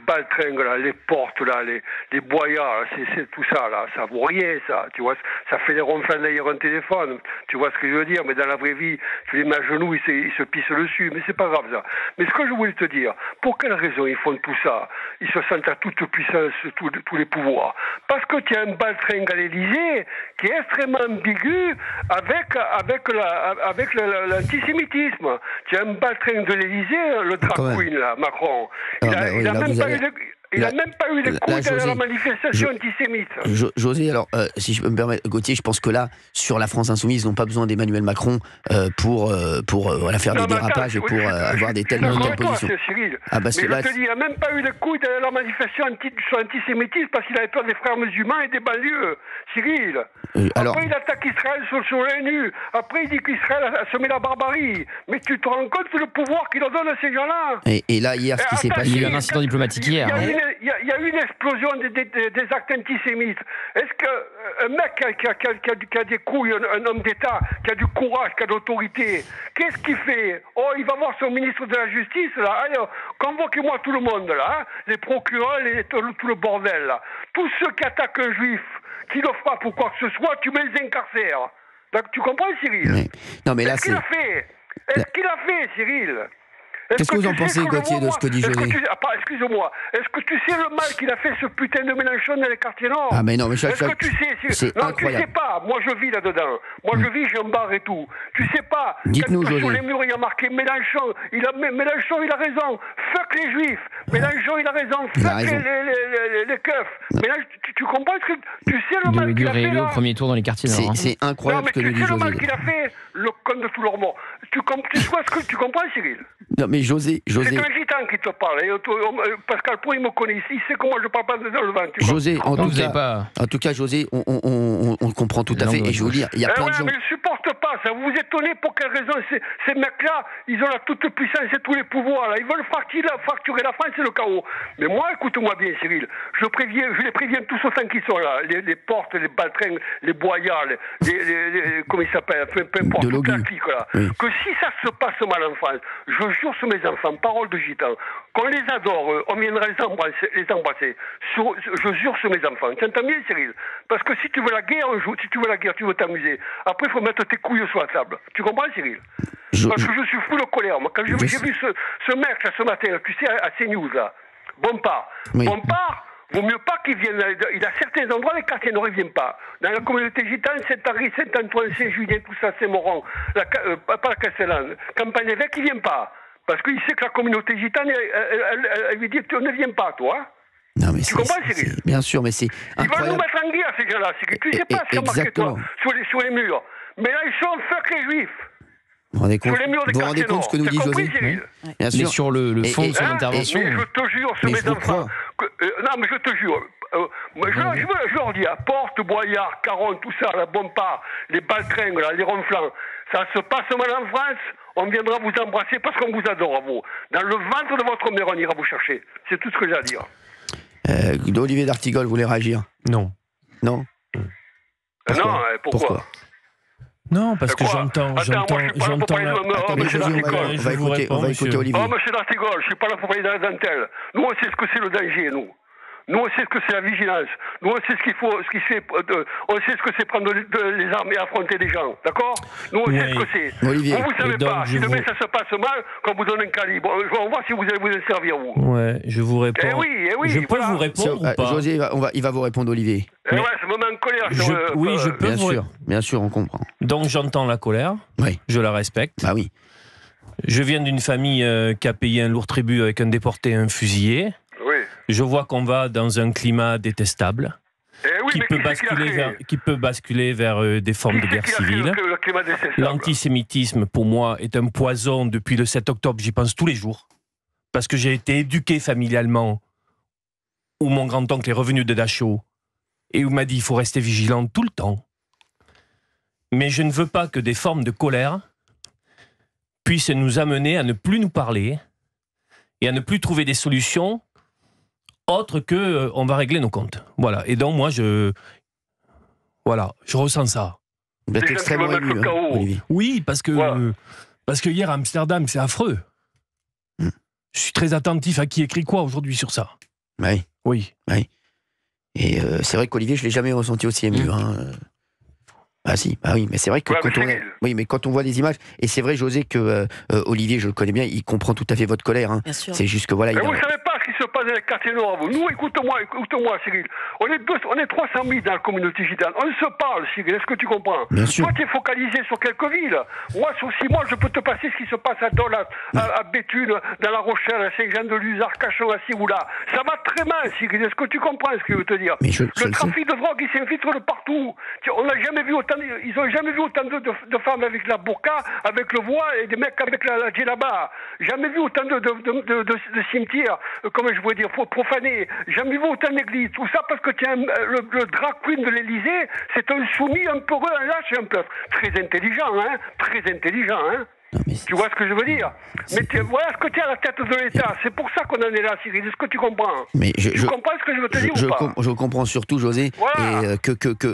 S15: baltringues là, les portes là, les boyards, c'est tout ça là, ça vaut rien ça, tu vois, ça fait des ronflants d'ailleurs un téléphone, tu vois ce que je veux dire, mais dans la vraie vie, tu les mets à genoux, ils se pissent dessus, mais c'est pas grave ça. Mais ce que je voulais te dire, pour quelle raison ils font tout ça? Ils se sentent à toute puissance, tous les pouvoirs. Parce que tu as un baltringue à l'Élysée qui est extrêmement ambigu avec l'antisémitisme. Tu as un baltringue de l'Élysée, le drag queen, là, Macron. Il n'a même pas eu de coup dans la manifestation antisémite.
S3: José, alors, si je peux me permettre, Gauthier, je pense que là, sur la France Insoumise, ils n'ont pas besoin d'Emmanuel Macron pour faire des dérapages et pour avoir des telles positions.
S15: Cyril. Mais je te dis, il n'a même pas eu de coup dans la manifestation sur l'antisémitisme parce qu'il avait peur des frères musulmans et des banlieues. Cyril. Après, il attaque Israël sur l'ONU. Après, il dit qu'Israël a semé la barbarie. Mais tu te rends compte le pouvoir qu'il en donne à ces gens-là?
S3: Et là, hier, ce qui s'est passé...
S6: Il y a eu un incident diplomatique hier.
S15: Il y a eu une explosion des actes antisémites. Est-ce qu'un mec qui a des couilles, un homme d'État, qui a du courage, qui a de l'autorité, qu'est-ce qu'il fait? Oh, il va voir son ministre de la Justice, là. Allez, convoquez-moi tout le monde, là. Les procureurs, tout le bordel, là. Tous ceux qui attaquent un juif, qui ne l'offrent pas pour quoi que ce soit, tu me les incarcères. Tu comprends, Cyril?
S3: Non, mais là,
S15: Est-ce qu'il a fait? Est-ce qu'il a fait, Cyril?
S3: Qu'est-ce que vous en pensez, Gauthier, de ce que dit José?
S15: Excuse-moi. Est-ce que tu sais le mal qu'il a fait ce putain de Mélenchon dans les quartiers nord?
S3: Ah, mais non, mais
S15: est-ce que tu sais?
S3: C'est
S15: non,
S3: incroyable.
S15: Tu sais pas. Moi, je vis là-dedans. Moi, je vis, j'ai un bar et tout. Tu sais pas.
S3: Dites-nous, José.
S15: Sur les murs, il y a marqué Mélenchon. Mélenchon, il a raison. Fuck les juifs. Mélenchon, il a raison. Fuck les keufs. Mélenchon, tu comprends ce que... Tu sais le mal qu'il a fait,
S6: au premier tour dans les quartiers nord.
S3: C'est incroyable ce que nous dit José.
S15: Tu sais le mal qu'il a fait, le con de tout leur mort. Tu comprends, Cyril?
S3: Non, mais José...
S15: C'est un gitan qui te parle. Pascal Pro, il me connaît ici. Il sait que moi, je parle pas de le vent.
S3: José, en tout cas, José, on comprend tout à fait. Et je veux dire, il y a plein de gens...
S15: mais je supporte pas ça. Vous vous étonnez pour quelle raison ces mecs-là, ils ont la toute puissance et tous les pouvoirs. Là. Ils veulent fracturer la France, c'est le chaos. Mais moi, écoute-moi bien, Cyril. Je les préviens tous autant qu'ils sont là. Les Portes, les Baltringues, les Boyards, comment ils s'appellent, peu importe, toute la clique, là. Oui. Que si ça se passe mal en France, je jure sur mes enfants, parole de gitan, qu'on les adore, on viendra les embrasser. Je jure sur mes enfants. Tu entends bien, Cyril? Parce que si tu veux la guerre, tu veux t'amuser. Après, il faut mettre tes couilles sur la table. Tu comprends, Cyril? Parce que je suis fou de colère. Moi, quand j'ai vu ce mec là ce matin, tu sais, à CNews, là, Bompard.
S3: Oui.
S15: Bompard, vaut mieux pas qu'il vienne. Il a certains endroits, les quartiers nord, il ne vient pas. Dans la communauté gitane, Saint-Henri, Saint-Antoine, Saint-Julien, tout ça, Saint-Moron, pas la Castellane, Campagne-Évêque, il ne vient pas. Parce qu'il sait que la communauté gitane, elle lui dit, tu ne viens pas, toi.
S3: Non, mais
S15: tu comprends, Cyril?
S3: Bien sûr, mais c'est
S15: incroyable. Ils veulent nous mettre en guerre, ces gens-là, Cyril. Tu ne sais pas ce qu'il y a marqué, toi, sur les murs. Mais là, ils sont fuck les juifs.
S3: Vous vous rendez compte ce que nous dit José?
S6: Bien sûr. Mais sur le fond de son intervention.
S15: Mais je te jure, sur mes enfants. Non, mais je te jure. Je leur dis, à Porte, Boyard, Caron, tout ça, la Bompard, les Baltringues, les Ronflants, ça se passe mal en France, on viendra vous embrasser parce qu'on vous adore, vous. Dans le ventre de votre mère, on ira vous chercher. C'est tout ce que j'ai à dire.
S3: Olivier d'Artigol voulait réagir? Non. Non?
S15: Non, pourquoi?
S4: Non, parce que j'entends la...
S3: On va écouter Olivier.
S15: Oh, monsieur d'Artigol, je ne suis pas là pour parler de la dentelle. Nous, on sait ce que c'est le danger, nous. Nous, on sait ce que c'est la vigilance. Nous, on sait on sait ce que c'est prendre les armes et affronter des gens. D'accord? Nous, on sait ce que c'est.
S3: Olivier.
S15: Vous ne savez pas. Si demain ça se passe mal, qu'on vous donne un calibre, on va voir si vous allez vous en servir, vous.
S4: Ouais, je vous réponds.
S15: Eh oui,
S4: je peux vous répondre ou pas?
S3: José, il va vous répondre, Olivier.
S15: Ouais, ça me met en colère.
S4: Je peux
S3: Bien sûr, on comprend.
S4: Donc, j'entends la colère.
S3: Oui.
S4: Je la respecte.
S3: Bah oui.
S4: Je viens d'une famille qui a payé un lourd tribut avec un déporté et un fusillé.
S15: Oui.
S4: Je vois qu'on va dans un climat détestable qui peut basculer vers des formes de guerre civile. L'antisémitisme, pour moi, est un poison depuis le 7 octobre. J'y pense tous les jours. Parce que j'ai été éduqué familialement, où mon grand-oncle est revenu de Dachau et où m'a dit il faut rester vigilant tout le temps. Mais je ne veux pas que des formes de colère puissent nous amener à ne plus nous parler et à ne plus trouver des solutions autre que on va régler nos comptes. Voilà. Et donc moi je ressens ça.
S3: Vous êtes extrêmement ému, Olivier.
S4: Oui, parce que hier à Amsterdam, c'est affreux. Je suis très attentif à qui écrit quoi aujourd'hui sur ça.
S3: Oui.
S4: Oui.
S3: Oui. Et c'est vrai qu'Olivier, je l'ai jamais ressenti aussi ému. Ah si, bah oui, mais c'est vrai que quand on voit les images, et c'est vrai, José, que Olivier, je le connais bien, il comprend tout à fait votre colère. Hein. C'est juste que voilà.
S15: Mais vous ne savez pas ce qui se passe dans les quartiers nord, vous. Nous, écoute-moi, Cyril. On est 300 000 dans la communauté gitane. On se parle, Cyril. Est-ce que tu comprends?
S3: Bien sûr.
S15: Toi, tu es focalisé sur quelques villes. Moi, sur 6 mois, je peux te passer ce qui se passe à Dolat, à Béthune, dans La Rochelle, à Saint-Jean-de-Luz, Arcachon, à Sioula. Ça va très mal, Cyril. Est-ce que tu comprends ce que je veux te dire? Le trafic de drogue, il s'infiltre de partout. On n'a jamais vu autant. Ils n'ont jamais vu autant de femmes avec la burqa, avec le voile, et des mecs avec la djellaba. Jamais vu autant de cimetières, comme je veux dire, profanés. Jamais vu autant d'églises. Tout ça parce que le drag queen de l'Élysée, c'est un soumis, un peureux, un lâche et un peuple. Très intelligent, hein? Très intelligent, hein? Tu vois ce que je veux dire? Mais voilà ce que tu es à la tête de l'État. C'est pour ça qu'on en est là, Cyril. Est-ce que tu comprends? Tu comprends ce que je veux te dire ou pas?
S3: Je comprends surtout, José,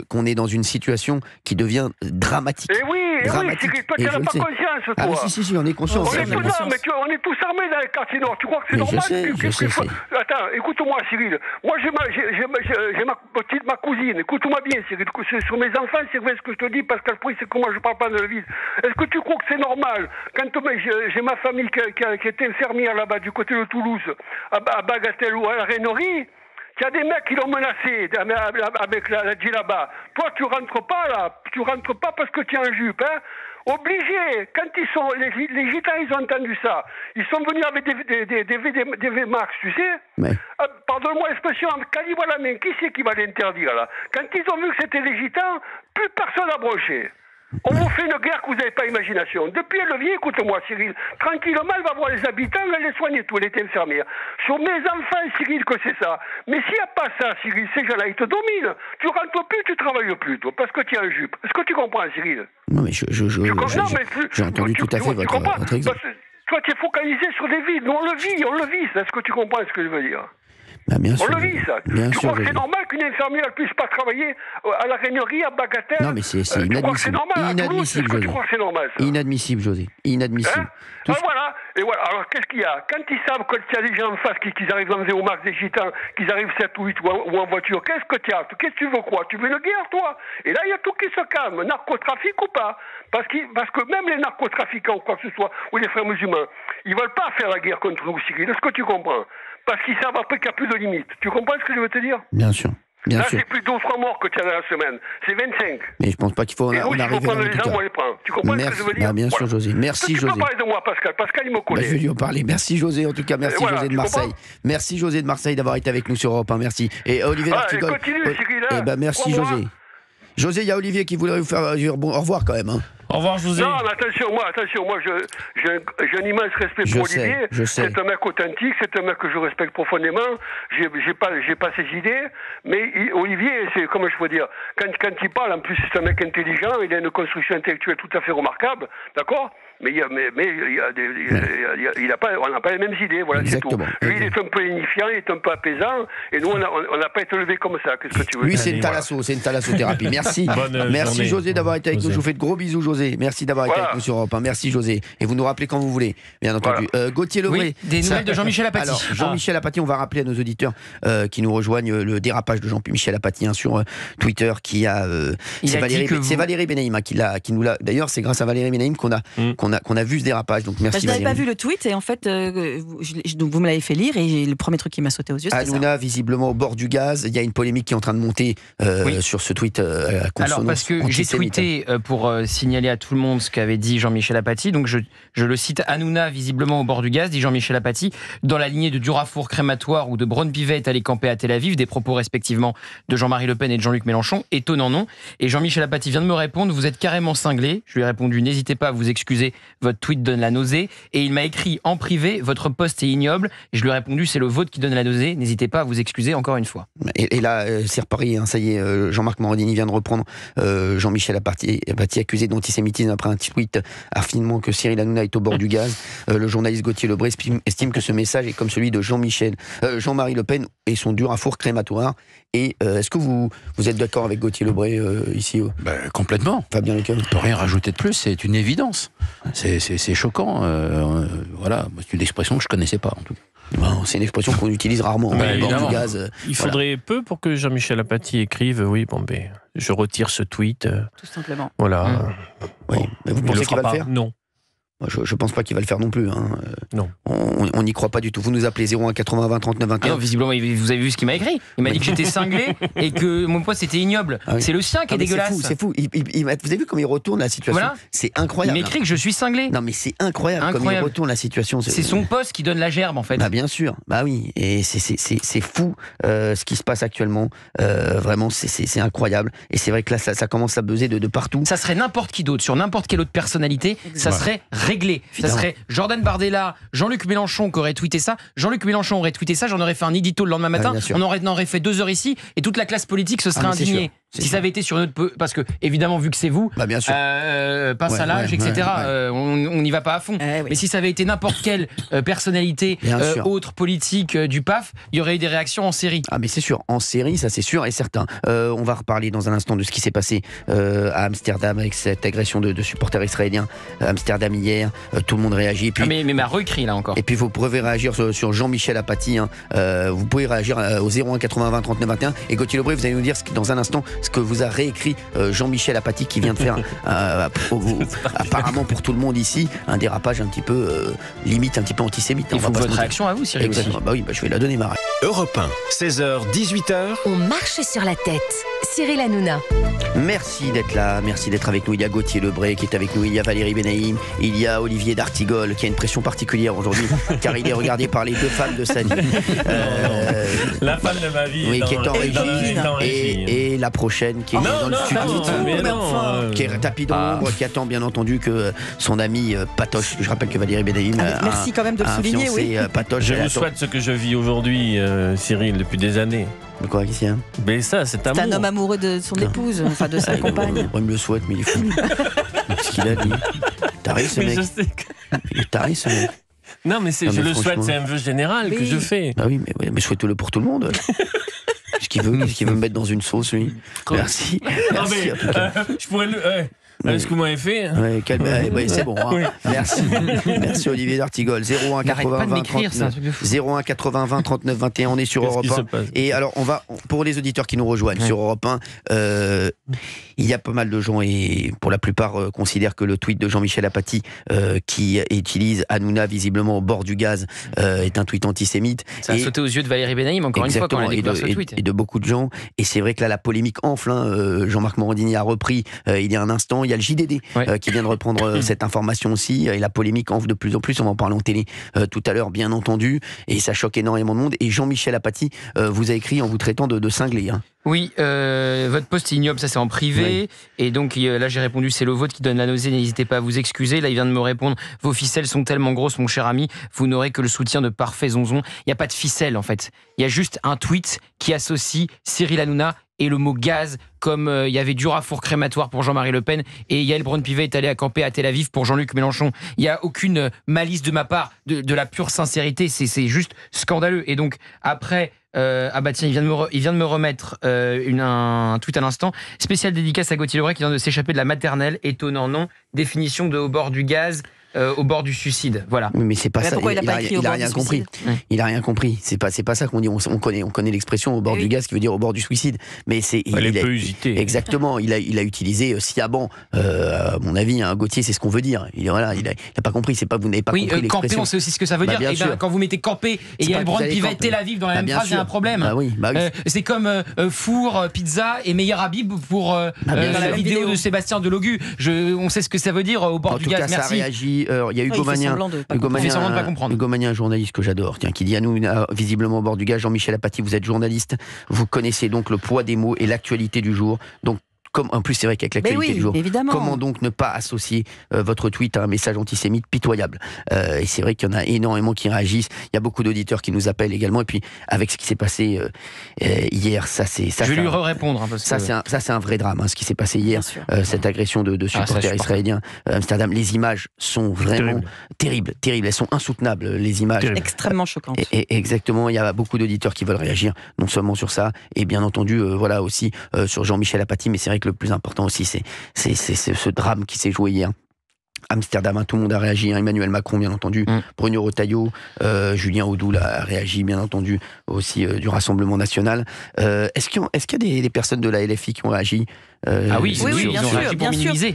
S3: qu'on est dans une situation qui devient dramatique.
S15: Et oui,
S3: dramatique.
S15: Cyril, toi, tu n'en as pas conscience, toi.
S3: Ah, mais si, on est conscient.
S15: On est tous armés dans les quartiers nord. Tu crois que c'est normal?
S3: Je sais.
S15: Attends, écoute-moi, Cyril. Moi, j'ai ma cousine. Écoute-moi bien, Cyril. Sur mes enfants, c'est vrai ce que je te dis, Pascal Pry, c'est que moi, je parle pas de la vie. Est-ce que tu crois que c'est normal? Quand j'ai ma famille qui était infirmière là-bas, du côté de Toulouse, à Bagatelle ou à la Rainerie, il y a des mecs qui l'ont menacé avec la djellaba. Toi, tu rentres pas là. Tu rentres pas parce que tu es en jupe, hein. Obligé. Quand les gitans, ils ont entendu ça. Ils sont venus avec des VMAX, tu sais.
S3: Mais...
S15: Pardonne-moi l'expression, calibre à la main. Qui c'est qui va l'interdire là? Quand ils ont vu que c'était les gitans, plus personne n'a broché. On vous fait une guerre que vous n'avez pas imagination. Depuis elle vient, écoute-moi Cyril, tranquillement elle va voir les habitants, elle les soigne tout, elle est infirmière. Sur mes enfants Cyril que c'est ça. Mais s'il n'y a pas ça Cyril, ces gens-là ils te dominent. Tu rentres plus, tu travailles plus toi, parce que tu es en jupe. Est-ce que tu comprends Cyril?
S3: Non mais j'ai entendu tout à fait votre exemple.
S15: Toi tu es focalisé sur des vies, nous on le vit, est-ce que tu comprends ce que je veux dire?
S3: Bah bien sûr,
S15: on le vit, ça. Tu crois que c'est normal qu'une infirmière ne puisse pas travailler à la Rainerie, à Bagatelle?
S3: Non, mais c'est inadmissible. Inadmissible, José.
S15: Tu crois que c'est normal, ça?
S3: Inadmissible, José. Inadmissible.
S15: Voilà. Et voilà. Alors, qu'est-ce qu'il y a? Quand ils savent qu'il y a des gens en face qu'ils arrivent dans un Max des gitans, qu'ils arrivent 7 ou 8 ou en voiture, qu'est-ce que tu as? Qu'est-ce que tu veux quoi? Tu veux une guerre, toi? Et là, il y a tout qui se calme. Narcotrafic ou pas? Parce que même les narcotrafiquants ou quoi que ce soit, ou les frères musulmans, ils veulent pas faire la guerre contre nous, Cyril. Est-ce que tu comprends? Parce qu'ils savent après qu'il n'y a plus de limite. Tu comprends ce que je veux te dire?
S3: Bien sûr.
S15: Là, c'est plus 2-3 morts que tu as dans la semaine. C'est 25.
S3: Mais je pense pas qu'il faut en arriver là.
S15: Il faut prendre les armes, on les prend. Tu comprends ce que je veux dire?
S3: Bien sûr, José. Merci, José.
S15: Tu peux parler de moi, Pascal. Pascal, il me connaît.
S3: Je vais lui en parler. Merci, José. En tout cas, merci, José de Marseille. Merci, José de Marseille, d'avoir été avec nous sur Europe 1. Merci. Et Olivier D'Artigol.
S15: Continue, Cyril.
S3: Merci, José. José, il y a Olivier qui voudrait vous faire dire au revoir quand même.
S4: Au revoir, José.
S15: Non, mais attention, moi, j'ai un immense respect pour Olivier. C'est un mec authentique, c'est un mec que je respecte profondément. J'ai pas ses idées, mais Olivier, c'est comment je peux dire, quand il parle, en plus, c'est un mec intelligent, il a une construction intellectuelle tout à fait remarquable, d'accord? Mais on n'a pas les mêmes idées, voilà, c'est tout. Lui, il est un peu unifiant, il est un peu apaisant, et nous, on n'a pas été élevés comme ça. Qu'est-ce que tu veux?
S3: Lui, c'est une thalassothérapie. Merci. Merci, José, d'avoir été avec nous. Je vous fais de gros bisous, José. Merci d'avoir été avec nous sur Europe 1. Merci, José. Et vous nous rappelez quand vous voulez, bien entendu. Gauthier Lebray.
S6: Des nouvelles de Jean-Michel Apathy.
S3: Alors, Jean-Michel Apathy, on va rappeler à nos auditeurs qui nous rejoignent le dérapage de Jean-Michel Apathy sur Twitter qui a. C'est Valérie Benaïm qui nous l'a. D'ailleurs, c'est grâce à Valérie Benaïm qu'on a vu ce dérapage. Donc merci.
S5: Je n'avais pas vu le tweet et en fait, donc vous me l'avez fait lire et le premier truc qui m'a sauté aux yeux, c'est
S3: Hanouna, visiblement au bord du gaz. Il y a une polémique qui est en train de monter sur ce tweet.
S6: Alors parce que j'ai tweeté pour signaler à tout le monde ce qu'avait dit Jean-Michel Apathy. Donc je le cite: Hanouna, visiblement au bord du gaz, dit Jean-Michel Apathy, dans la lignée de Durafour crématoire ou de Braun-Pivet est allé camper à Tel Aviv. Des propos respectivement de Jean-Marie Le Pen et de Jean-Luc Mélenchon. Étonnant, non? Et Jean-Michel Apathy vient de me répondre: vous êtes carrément cinglé. Je lui ai répondu: n'hésitez pas à vous excuser, votre tweet donne la nausée. Et il m'a écrit en privé: votre post est ignoble. Et je lui ai répondu: c'est le vôtre qui donne la nausée. N'hésitez pas à vous excuser encore une fois.
S3: Et là, c'est reparti, ça y est, Jean-Marc Morandini vient de reprendre Jean-Michel Apathy accusé d'antisémitisme après un tweet affirmant que Cyril Hanouna est au bord du gaz. Le journaliste Gauthier Lebray estime que ce message est comme celui de Jean-Marie Le Pen et son Durafour crématoire. Et est-ce que vous êtes d'accord avec Gauthier Lebray ici?
S10: Complètement.
S3: Fabien Lecœur.
S10: On ne peut rien rajouter de plus, c'est une évidence. C'est choquant. Voilà, c'est une expression que je ne connaissais pas en tout cas.
S3: C'est une expression qu'on utilise rarement.
S4: Du gaz, il faudrait peu pour que Jean-Michel Apathy écrive je retire ce tweet.
S5: Tout simplement.
S4: Voilà.
S3: Oui. Mais vous pensez qu'il va le faire?
S4: Non.
S3: Je ne pense pas qu'il va le faire non plus.
S4: Non.
S3: On n'y croit pas du tout. Vous nous appelez 01 80 20 39 21.
S6: Non, visiblement, vous avez vu ce qu'il m'a écrit. Il m'a dit que j'étais cinglé et que mon poste était ignoble. C'est le sien qui est dégueulasse.
S3: C'est fou. Vous avez vu comment il retourne la situation?
S6: Voilà.
S3: C'est incroyable.
S6: Il m'écrit que je suis cinglé.
S3: Non, mais c'est incroyable comme il retourne la situation.
S6: C'est son poste qui donne la gerbe, en fait.
S3: Bien sûr. Oui. Et c'est fou ce qui se passe actuellement. Vraiment, c'est incroyable. Et c'est vrai que là, ça commence à buzzer de partout.
S6: Ça serait n'importe qui d'autre, sur n'importe quelle autre personnalité, ça serait réglé. Ça serait Jordan Bardella, Jean-Luc Mélenchon qui aurait tweeté ça. Jean-Luc Mélenchon aurait tweeté ça, j'en aurais fait un édito le lendemain matin. On en aurait fait 2 heures ici et toute la classe politique se serait indignée. Si ça avait été sur notre... Parce que, évidemment, vu que c'est vous,
S3: bien sûr.
S6: pince à l'âge, etc., on n'y va pas à fond. Mais si ça avait été n'importe quelle personnalité autre politique du PAF, il y aurait eu des réactions en série.
S3: Ah mais c'est sûr, en série, ça c'est sûr et certain. On va reparler dans un instant de ce qui s'est passé à Amsterdam avec cette agression de supporters israéliens à Amsterdam hier. Tout le monde réagit. Et puis,
S6: mais m'a recrit là encore.
S3: Et puis vous pouvez réagir sur Jean-Michel Apathy. Vous pouvez réagir au 01 80 20 39 21. Et Gauthier Lebray, vous allez nous dire dans un instant ce que vous a réécrit Jean-Michel Apathy qui vient de faire apparemment pour tout le monde ici un dérapage un petit peu limite un petit peu antisémite.
S6: Il faut votre réaction à vous, Cyril.
S3: Exactement. Bah oui, je vais la donner, Marie.
S1: Europe 1, 16h, 18h.
S2: On marche sur la tête. Cyril Hanouna.
S3: Merci d'être là, merci d'être avec nous. Il y a Gauthier Lebray qui est avec nous, il y a Valérie Benaïm, il y a Olivier d'Artigol qui a une pression particulière aujourd'hui car il est regardé par les 2 femmes de sa vie.
S4: La femme de ma vie.
S3: Oui, qui est en régie. Et la prochaine qui est dans le studio. Qui est tapis d'ombre, qui attend bien entendu que son ami Patoche, je rappelle que Valérie Benaïm
S5: merci quand même de le souligner, oui.
S3: Patoche.
S4: Je vous souhaite ce que je vis aujourd'hui, Cyril, depuis des années.
S3: De quoi, ici, hein?
S4: Mais ça, c'est amour.
S5: C'est un homme amoureux de son épouse, enfin de sa compagne.
S3: On me le souhaite, mais il est fou. Qu'est-ce qu'il a dit? T'arrives ce mec. T'arrives ce mec.
S4: Non, mais je le souhaite, c'est un vœu général que je fais.
S3: Ah oui, mais souhaite-le pour tout le monde. Qu'est-ce qu'il veut me mettre dans une sauce, lui? Merci.
S4: Non, mais je pourrais le. Ce que vous m'avez fait.
S3: C'est bon. Hein. Merci. Merci Olivier d'Artigol. 01 80 20 39 01 80 20 39 21. On est sur Europe 1. Et alors on va pour les auditeurs qui nous rejoignent sur Europe 1. Il y a pas mal de gens et pour la plupart considèrent que le tweet de Jean-Michel Apathy qui utilise Hanouna visiblement au bord du gaz est un tweet antisémite.
S6: Ça a sauté aux yeux de Valérie Benaïm encore une fois quand elle a découvert ce tweet.
S3: Et de beaucoup de gens. Et c'est vrai que là la polémique enfle. Jean-Marc Morandini a repris il y a un instant. Il y a le JDD qui vient de reprendre cette information aussi et la polémique enfle de plus en plus, on va en parler en télé tout à l'heure bien entendu et ça choque énormément de monde et Jean-Michel Apathy vous a écrit en vous traitant de cinglé.
S6: Oui, votre post est ignoble, ça c'est en privé et donc là j'ai répondu c'est le vôtre qui donne la nausée, n'hésitez pas à vous excuser. Là il vient de me répondre vos ficelles sont tellement grosses mon cher ami, vous n'aurez que le soutien de parfait zonzon. Il n'y a pas de ficelle en fait, il y a juste un tweet qui associe Cyril Hanouna et le mot gaz, comme il y avait du four crématoire pour Jean-Marie Le Pen et Yael Braun-Pivet est allé à camper à Tel Aviv pour Jean-Luc Mélenchon. Il n'y a aucune malice de ma part, de la pure sincérité, c'est juste scandaleux. Et donc après, tiens, il vient de me remettre un tweet à l'instant. Spécial dédicace à Gauthier Lebray qui vient de s'échapper de la maternelle. Étonnant, non? Définition de au bord du gaz. Au bord du suicide, voilà.
S3: Oui, mais c'est pas ça.
S5: Pourquoi il a
S3: rien compris. Il a rien compris. C'est pas ça qu'on dit. On connaît l'expression au bord du gaz qui veut dire au bord du suicide. Mais
S4: elle est peu usitée.
S3: Exactement. Il a utilisé sciemment. À mon avis, Gauthier, c'est ce qu'on veut dire. Il a pas compris. C'est pas vous n'avez pas compris l'expression.
S6: Camper, on sait aussi ce que ça veut dire. Et quand vous mettez camper et Yael Braun-Pivet Tel Aviv dans la même phrase, il y a un problème. C'est comme four, pizza et Meyer Habib pour la vidéo de Sébastien Delogu. On sait ce que ça veut dire au bord du gaz.
S3: Merci. Ça réagit. Il y a Hugo Magnin, un journaliste que j'adore, qui dit à nous, visiblement au bord du gaz, Jean-Michel Apathy, vous êtes journaliste, vous connaissez donc le poids des mots et l'actualité du jour. Donc, en plus, c'est vrai qu'avec l'actualité du jour, comment donc ne pas associer votre tweet à un message antisémite pitoyable et c'est vrai qu'il y en a énormément qui réagissent. Il y a beaucoup d'auditeurs qui nous appellent également. Et puis, avec ce qui s'est passé hier, je
S6: vais lui répondre.
S3: Ça, c'est un vrai drame, ce qui s'est passé hier. Cette agression de supporters israéliens à Amsterdam. Les images sont vraiment terribles. Elles sont insoutenables, les images.
S5: Extrêmement choquantes.
S3: Exactement. Il y a beaucoup d'auditeurs qui veulent réagir, non seulement sur ça, et bien entendu, aussi sur Jean-Michel Apathy. Mais c'est vrai que le plus important aussi, c'est ce drame qui s'est joué hier. Amsterdam, tout le monde a réagi. Emmanuel Macron, bien entendu. Bruno Retailleau, Julien Audoul a réagi, bien entendu, aussi du Rassemblement National. Est-ce qu'il y a des personnes de la LFI qui ont réagi
S5: oui, bien sûr,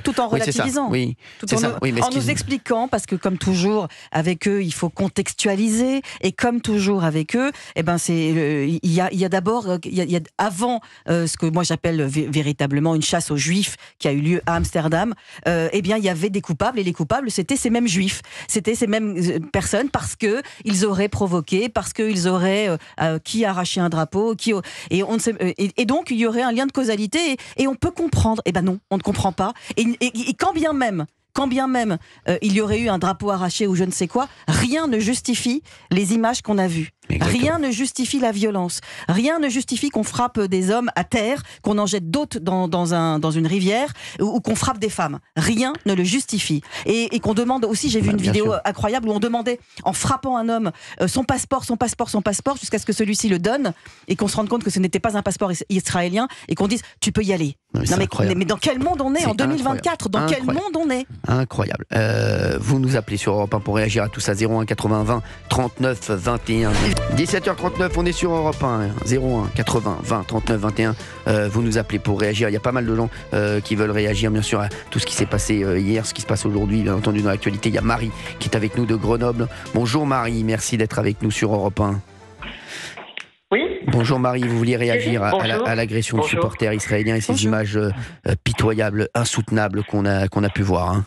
S5: tout en relativisant, en nous expliquant, parce que comme toujours avec eux, il faut contextualiser, et comme toujours avec eux, il y a d'abord, avant ce que moi j'appelle véritablement une chasse aux juifs qui a eu lieu à Amsterdam, il y avait des coupables, et les coupables c'était ces mêmes juifs, c'était ces mêmes personnes, parce que ils auraient provoqué, parce qu'ils auraient qui arraché un drapeau, et donc il y aurait un lien de causalité, et on peut comprendre. Non, on ne comprend pas. Et quand bien même il y aurait eu un drapeau arraché ou je ne sais quoi, rien ne justifie les images qu'on a vues.
S3: Exactement.
S5: Rien ne justifie la violence. Rien ne justifie qu'on frappe des hommes à terre, qu'on en jette d'autres dans une rivière ou qu'on frappe des femmes. Rien ne le justifie. Et qu'on demande aussi, j'ai vu une vidéo incroyable où on demandait, en frappant un homme, son passeport, jusqu'à ce que celui-ci le donne et qu'on se rende compte que ce n'était pas un passeport israélien et qu'on dise tu peux y aller. Mais dans quel monde on est en 2024 Dans quel monde on est?
S3: Incroyable. Vous nous appelez sur Europe 1 pour réagir à tout ça. 01 80 20 39 21. 17h39, on est sur Europe 1. 01 80 20 39 21. Vous nous appelez pour réagir. Il y a pas mal de gens qui veulent réagir, bien sûr, à tout ce qui s'est passé hier, ce qui se passe aujourd'hui, bien entendu, dans l'actualité. Il y a Marie qui est avec nous de Grenoble. Bonjour Marie, merci d'être avec nous sur Europe 1.
S16: Oui.
S3: Bonjour Marie, vous vouliez réagir à l'agression de supporters israéliens et ces images pitoyables, insoutenables qu'on a pu voir. Hein.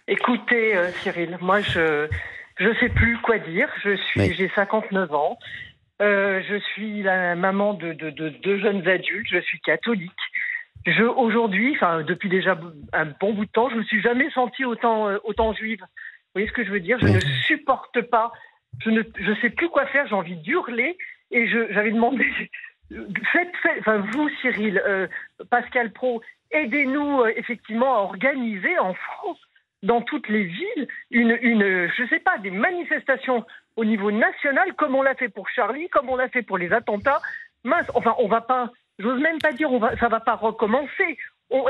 S16: Écoutez Cyril, moi je sais plus quoi dire. J'ai 59 ans. Je suis la maman de deux jeunes adultes. Je suis catholique. Aujourd'hui, depuis déjà un bon bout de temps, je me suis jamais sentie autant juive. Vous voyez ce que je veux dire? Je ne supporte pas. Je sais plus quoi faire. J'ai envie d'hurler. Et j'avais demandé, vous Cyril, Pascal Praud, aidez-nous effectivement à organiser en France, dans toutes les villes, je sais pas, des manifestations au niveau national, comme on l'a fait pour Charlie, comme on l'a fait pour les attentats. Mince, on va pas, j'ose même pas dire, ça va pas recommencer.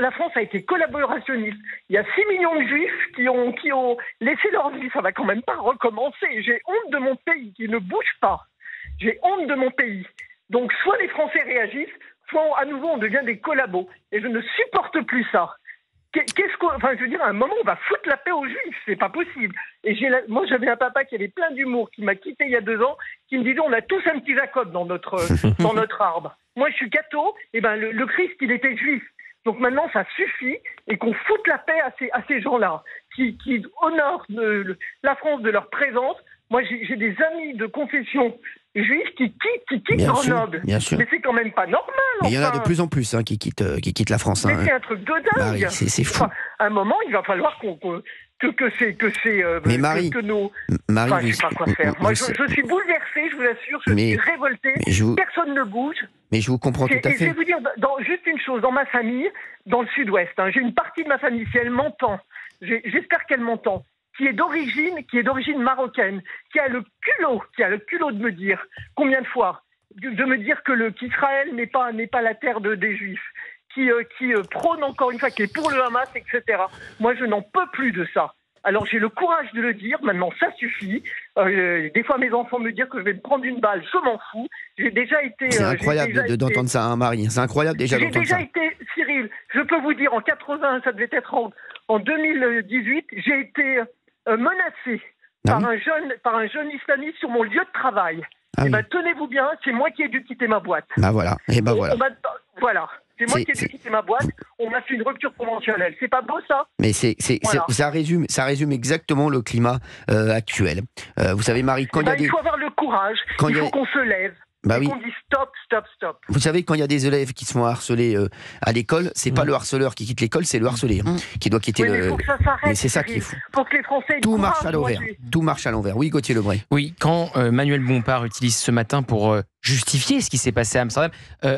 S16: La France a été collaborationniste. Il y a 6 millions de juifs qui ont laissé leur vie. Ça va quand même pas recommencer. J'ai honte de mon pays qui ne bouge pas. J'ai honte de mon pays. Donc, soit les Français réagissent, soit à nouveau on devient des collabos. Et je ne supporte plus ça. Je veux dire, à un moment, on va foutre la paix aux Juifs. C'est pas possible. Et moi, j'avais un papa qui avait plein d'humour, qui m'a quitté il y a 2 ans, qui me disait, on a tous un petit Jacob dans notre arbre. Moi, je suis catho. Et le Christ, il était juif. Donc maintenant, ça suffit et qu'on foute la paix à ces gens-là qui honorent la France de leur présence. Moi, j'ai des amis de confession juive qui quittent Grenoble.
S3: Bien sûr.
S16: Mais c'est quand même pas normal.
S3: Mais il y en a de plus en plus qui quittent la France.
S16: Mais c'est un truc de dingue.
S3: Marie, c'est fou.
S16: À un moment, il va falloir
S3: Mais Marie,
S16: je sais pas quoi faire. Moi, je suis bouleversé, je vous assure. Je suis révolté. Personne ne bouge.
S3: Mais je vous comprends tout à fait.
S16: Je vais vous dire juste une chose. Dans ma famille, dans le sud-ouest, j'ai une partie de ma famille, si elle m'entend, j'espère qu'elle m'entend, qui est d'origine marocaine, qui a le culot de me dire combien de fois, de me dire qu'Israël n'est pas la terre des Juifs, qui prône encore une fois, qui est pour le Hamas, etc. Moi, je n'en peux plus de ça. Alors, j'ai le courage de le dire. Maintenant, ça suffit. Des fois, mes enfants me disent que je vais me prendre une balle. Je m'en fous. J'ai déjà été...
S3: C'est incroyable d'entendre ça, hein, Marie. C'est incroyable déjà d'entendre ça.
S16: J'ai déjà été, Cyril, je peux vous dire, en 80, ça devait être en 2018, j'ai été menacé par un jeune islamiste sur mon lieu de travail. Tenez-vous bien, c'est moi qui ai dû quitter ma boîte.
S3: Voilà.
S16: Voilà. C'est moi qui ai dû quitter ma boîte. On m'a fait une rupture conventionnelle. C'est pas beau, ça? Mais
S3: ça résume exactement le climat actuel. Vous savez, Marie,
S16: il faut avoir le courage. Il faut qu'on se lève. Qu'on dit stop.
S3: Vous savez, quand il y a des élèves qui se font harceler à l'école, c'est pas le harceleur qui quitte l'école, c'est le harcelé qui doit quitter
S16: mais faut que ça s'arrête.
S3: Mais c'est ça qui est fou.
S16: Faut que les Français
S3: Tout marche à l'envers. Tout marche à l'envers. Oui, Gauthier Lebray.
S6: Oui, quand Manuel Bompard utilise ce matin pour justifier ce qui s'est passé à Amsterdam,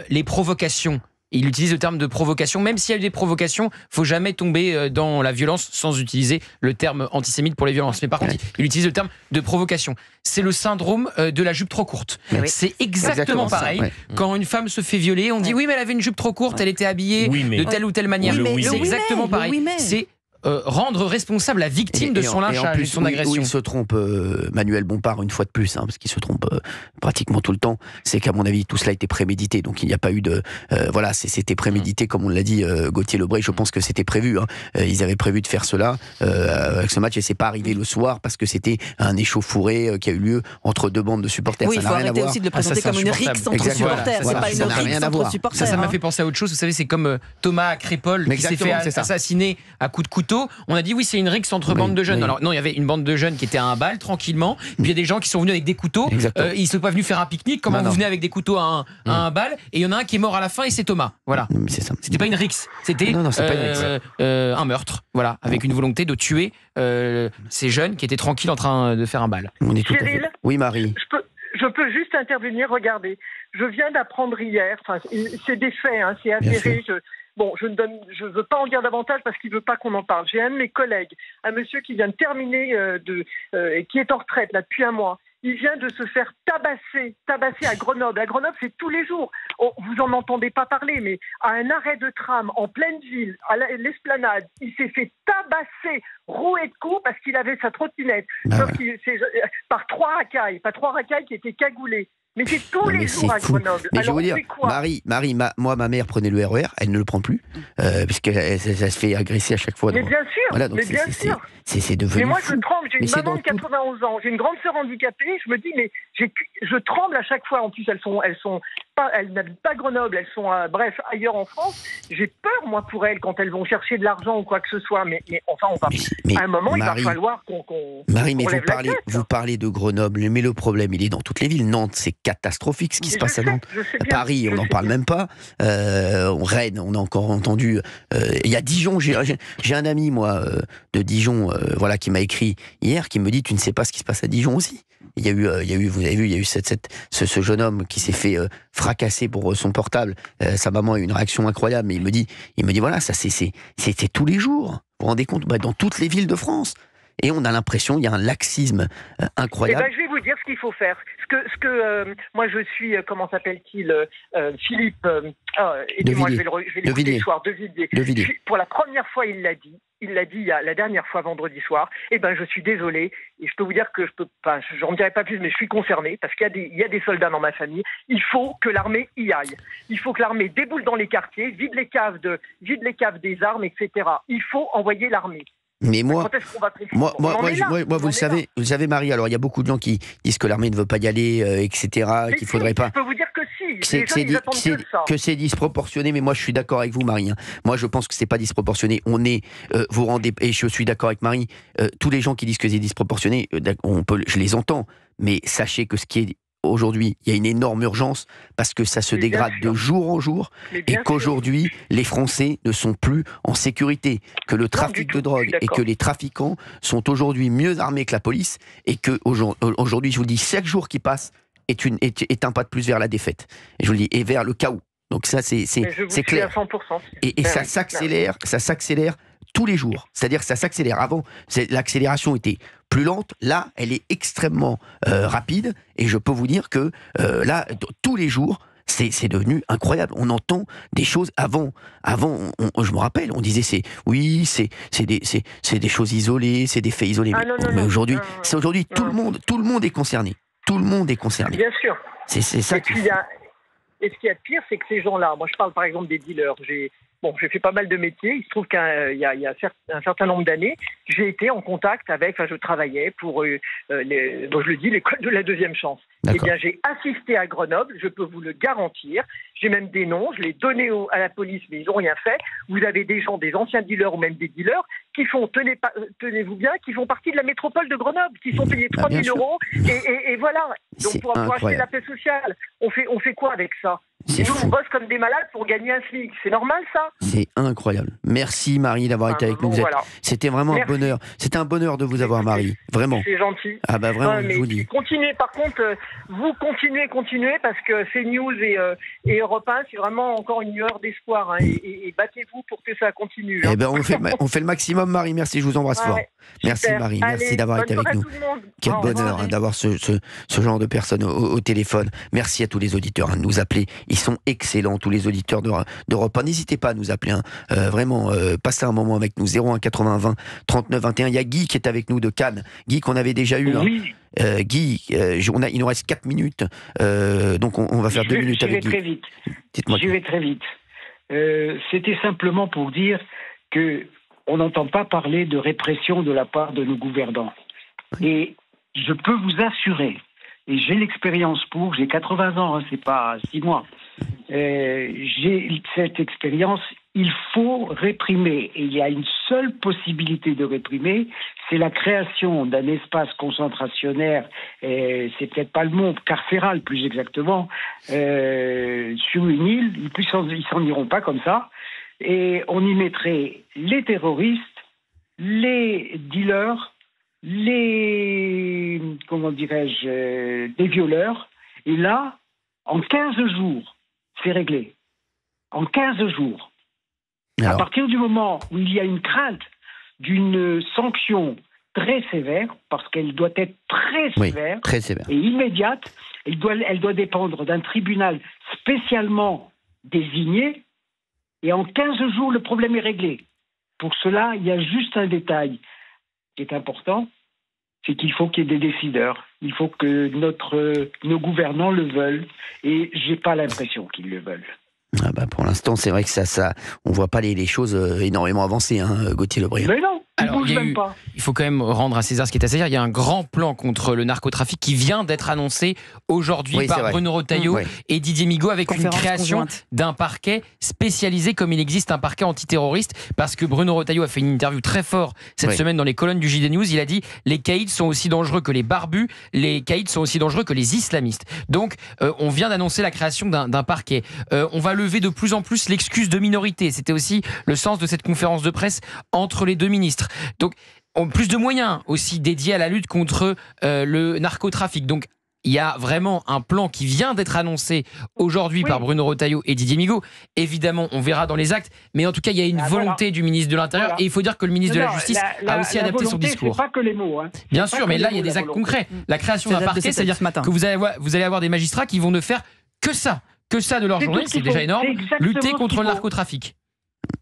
S6: les provocations. Il utilise le terme de provocation, même s'il y a eu des provocations, faut jamais tomber dans la violence sans utiliser le terme antisémite pour les violences. Mais par contre, il utilise le terme de provocation. C'est le syndrome de la jupe trop courte. C'est exactement pareil. Quand une femme se fait violer, on dit oui, mais elle avait une jupe trop courte, elle était habillée de telle ou telle manière. C'est exactement pareil. C'est rendre responsable la victime de son lynchage et de son agression.
S3: Où il se trompe, Manuel Bompard, une fois de plus, parce qu'il se trompe pratiquement tout le temps, c'est qu'à mon avis, tout cela a été prémédité. Donc il n'y a pas eu de... c'était prémédité, comme on l'a dit, Gauthier Lebray, je pense que c'était prévu. Ils avaient prévu de faire cela avec ce match, et c'est pas arrivé le soir, parce que c'était un échauffourré qui a eu lieu entre deux bandes de supporters.
S5: Oui, il faut arrêter aussi de le présenter comme une rixe entre supporters. C'est pas une rixe entre supporters.
S6: Ça m'a fait penser à autre chose. Vous savez, c'est comme Thomas Crépol qui s'est fait assassiner à coups de couteau. On a dit oui, c'est une rixe entre bandes de jeunes. Alors non, il y avait une bande de jeunes qui était à un bal tranquillement. Puis il y a des gens qui sont venus avec des couteaux. Ils ne sont pas venus faire un pique-nique. Comment vous venez avec des couteaux à un bal? Et il y en a un qui est mort à la fin et c'est Thomas. Voilà. C'était pas une rixe. C'était un meurtre. Voilà, avec une volonté de tuer ces jeunes qui étaient tranquilles en train de faire un bal.
S3: On est tout à fait... Oui, Marie.
S16: Je peux juste intervenir, regardez. Je viens d'apprendre hier, c'est des faits, hein, c'est avéré. Je ne veux pas en dire davantage parce qu'il ne veut pas qu'on en parle. J'ai un de mes collègues, un monsieur qui vient de terminer, qui est en retraite là depuis un mois. Il vient de se faire tabasser à Grenoble. À Grenoble, c'est tous les jours. Vous en entendez pas parler, mais à un arrêt de tram en pleine ville, à l'esplanade, il s'est fait tabasser, roué de coups parce qu'il avait sa trottinette. Sauf par 3 racailles, pas 3 racailles qui étaient cagoulées. Mais c'est tous les jours à Grenoble.
S3: Mais
S16: alors,
S3: je veux dire, Marie, moi, ma mère prenait le RER, elle ne le prend plus, puisque ça se fait agresser à chaque fois.
S16: Mais bien sûr,
S3: voilà, donc c'est devenu.
S16: Mais moi, je
S3: fou.
S16: tremble. J'ai une maman de 91 ans, j'ai une grande sœur handicapée. Je me dis, mais je tremble à chaque fois. En plus, elles n'habitent pas Grenoble, elles sont, ailleurs en France. J'ai peur, moi, pour elles, quand elles vont chercher de l'argent ou quoi que ce soit. Mais enfin, à un moment,
S3: Marie,
S16: il va falloir qu'on
S3: Marie, mais
S16: lève la tête.
S3: vous parlez de Grenoble, mais le problème, il est dans toutes les villes. Nantes, c'est catastrophique ce qui se passe à Nantes. Paris, on n'en parle même pas. Rennes, on a encore entendu. Il y a Dijon, j'ai un ami, moi, de Dijon, qui m'a écrit hier, qui me dit, tu ne sais pas ce qui se passe à Dijon aussi. Il y a eu, vous avez vu, il y a eu ce jeune homme qui s'est fait fracasser pour son portable. Sa maman a eu une réaction incroyable, mais il me dit voilà, ça c'est tous les jours. Vous vous rendez compte, dans toutes les villes de France. Et on a l'impression qu'il y a un laxisme incroyable.
S16: Je vais vous dire ce qu'il faut faire. Moi, je suis, comment s'appelle-t-il, Philippe, aidez-moi, je vais l'écouter ce soir, de Villiers. Pour la première fois, il l'a dit la dernière fois vendredi soir. Je suis désolé, et je peux vous dire que j'en dirai pas plus, mais je suis concerné, parce qu'il y a des soldats dans ma famille. Il faut que l'armée y aille. Il faut que l'armée déboule dans les quartiers, vide les caves des armes, etc. Il faut envoyer l'armée.
S3: Mais moi, vous le savez, Marie. Alors, il y a beaucoup de gens qui disent que l'armée ne veut pas y aller, etc. Qu'il faudrait pas.
S16: Je peux vous dire que si.
S3: Que c'est disproportionné. Mais moi, je suis d'accord avec vous, Marie. Moi, je pense que c'est pas disproportionné. Vous rendez, et je suis d'accord avec Marie. Tous les gens qui disent que c'est disproportionné, je les entends. Mais sachez que ce qui est aujourd'hui, il y a une énorme urgence parce que ça se dégrade de jour en jour et qu'aujourd'hui, les Français ne sont plus en sécurité, que le trafic de drogue et que les trafiquants sont aujourd'hui mieux armés que la police et que aujourd'hui, je vous le dis, chaque jour qui passe est un pas de plus vers la défaite. Et je vous le dis, et vers le chaos. Donc ça, c'est clair.
S16: À 100%.
S3: Et ça s'accélère tous les jours. C'est-à-dire que ça s'accélère. Avant, l'accélération était plus lente. Là, elle est extrêmement rapide. Et je peux vous dire que là, tous les jours, c'est devenu incroyable. On entend des choses avant. Je me rappelle, on disait c'est des choses isolées, c'est des faits isolés. Mais aujourd'hui, tout le monde est concerné. Tout le monde est concerné.
S16: Bien sûr.
S3: C'est ça.
S16: Et ce qu'il y a de pire, c'est que ces gens-là. Moi, je parle par exemple des dealers. J'ai fait pas mal de métiers. Il se trouve qu'il y a un certain nombre d'années, j'ai été en contact avec, je travaillais pour, je le dis, l'école de la deuxième chance. Eh bien, j'ai assisté à Grenoble, je peux vous le garantir. J'ai même des noms, je l'ai donné à la police, mais ils n'ont rien fait. Vous avez des gens, des anciens dealers ou même des dealers, qui font, tenez-vous bien, qui font partie de la métropole de Grenoble, qui sont payés 3 000 € et voilà. Donc pour acheter la paix sociale, on fait quoi avec ça? Et nous, on bosse comme des malades pour gagner un SMIC. C'est normal, ça?
S3: C'est incroyable. Merci, Marie, d'avoir été avec nous. C'était vraiment un bonheur. C'était un bonheur de vous avoir, Marie. Vraiment.
S16: C'est gentil.
S3: Ah bah vraiment, je vous dis.
S16: Continuez, par contre, vous continuez, parce que CNews et Europe 1, c'est vraiment encore une lueur d'espoir. Et battez-vous pour que ça continue.
S3: On fait le maximum, Marie. Merci, je vous embrasse fort. Merci, Marie. Merci d'avoir été avec nous. Quel bonheur d'avoir ce genre de personnes au téléphone. Merci à tous les auditeurs de nous appeler. Ils sont excellents, tous les auditeurs d'Europe 1. N'hésitez pas à nous appeler. Vraiment, passez un moment avec nous. 01 80 20 39 21. Il y a Guy qui est avec nous de Cannes. Guy qu'on avait déjà eu.
S17: Oui.
S3: Guy, il nous reste 4 minutes. Donc on va faire 2 minutes avec Guy.
S17: Je vais très vite. C'était simplement pour dire qu'on n'entend pas parler de répression de la part de nos gouvernants. Et je peux vous assurer, et j'ai l'expérience j'ai 80 ans, c'est pas 6 mois, j'ai cette expérience, il faut réprimer. Et il y a une seule possibilité de réprimer, c'est la création d'un espace concentrationnaire, c'est peut-être pas le mot, carcéral plus exactement, sur une île, ils s'en iront pas comme ça, et on y mettrait les terroristes, les dealers, comment dirais-je, des violeurs. Et là, en 15 jours, c'est réglé. En 15 jours.
S3: Alors.
S17: À partir du moment où il y a une crainte d'une sanction très sévère, parce qu'elle doit être très sévère,
S3: très sévère
S17: et immédiate, elle doit dépendre d'un tribunal spécialement désigné, et en 15 jours, le problème est réglé. Pour cela, il y a juste un détail qui est important, c'est qu'il faut qu'il y ait des décideurs. Il faut que nos gouvernants le veulent, et j'ai pas l'impression qu'ils le veulent.
S3: Ah bah pour l'instant, c'est vrai que ça, on voit pas les choses énormément avancées, hein, Gauthier Lebray.
S17: Mais non,
S6: alors, il faut quand même rendre à César ce qui est à César. Il y a un grand plan contre le narcotrafic qui vient d'être annoncé aujourd'hui par Bruno Retailleau et Didier Migaud, avec une création d'un parquet spécialisé comme il existe un parquet antiterroriste. Parce que Bruno Retailleau a fait une interview très forte cette semaine dans les colonnes du JD News. Il a dit « Les caïds sont aussi dangereux que les barbus, les caïds sont aussi dangereux que les islamistes ». Donc, on vient d'annoncer la création d'un parquet. On va lever de plus en plus l'excuse de minorité. C'était aussi le sens de cette conférence de presse entre les deux ministres. Donc, plus de moyens aussi dédiés à la lutte contre le narcotrafic. Donc, il y a vraiment un plan qui vient d'être annoncé aujourd'hui par Bruno Retailleau et Didier Migaud. Évidemment, on verra dans les actes, mais en tout cas, il y a une volonté du ministre de l'Intérieur et il faut dire que le ministre de la Justice a aussi adapté son discours.
S17: C'est pas que les mots. Hein.
S6: Bien sûr, mais là, il y a des actes concrets. La création d'un parquet, c'est-à-dire que vous allez avoir des magistrats qui vont ne faire que ça de leur journée, c'est déjà énorme, lutter contre le narcotrafic.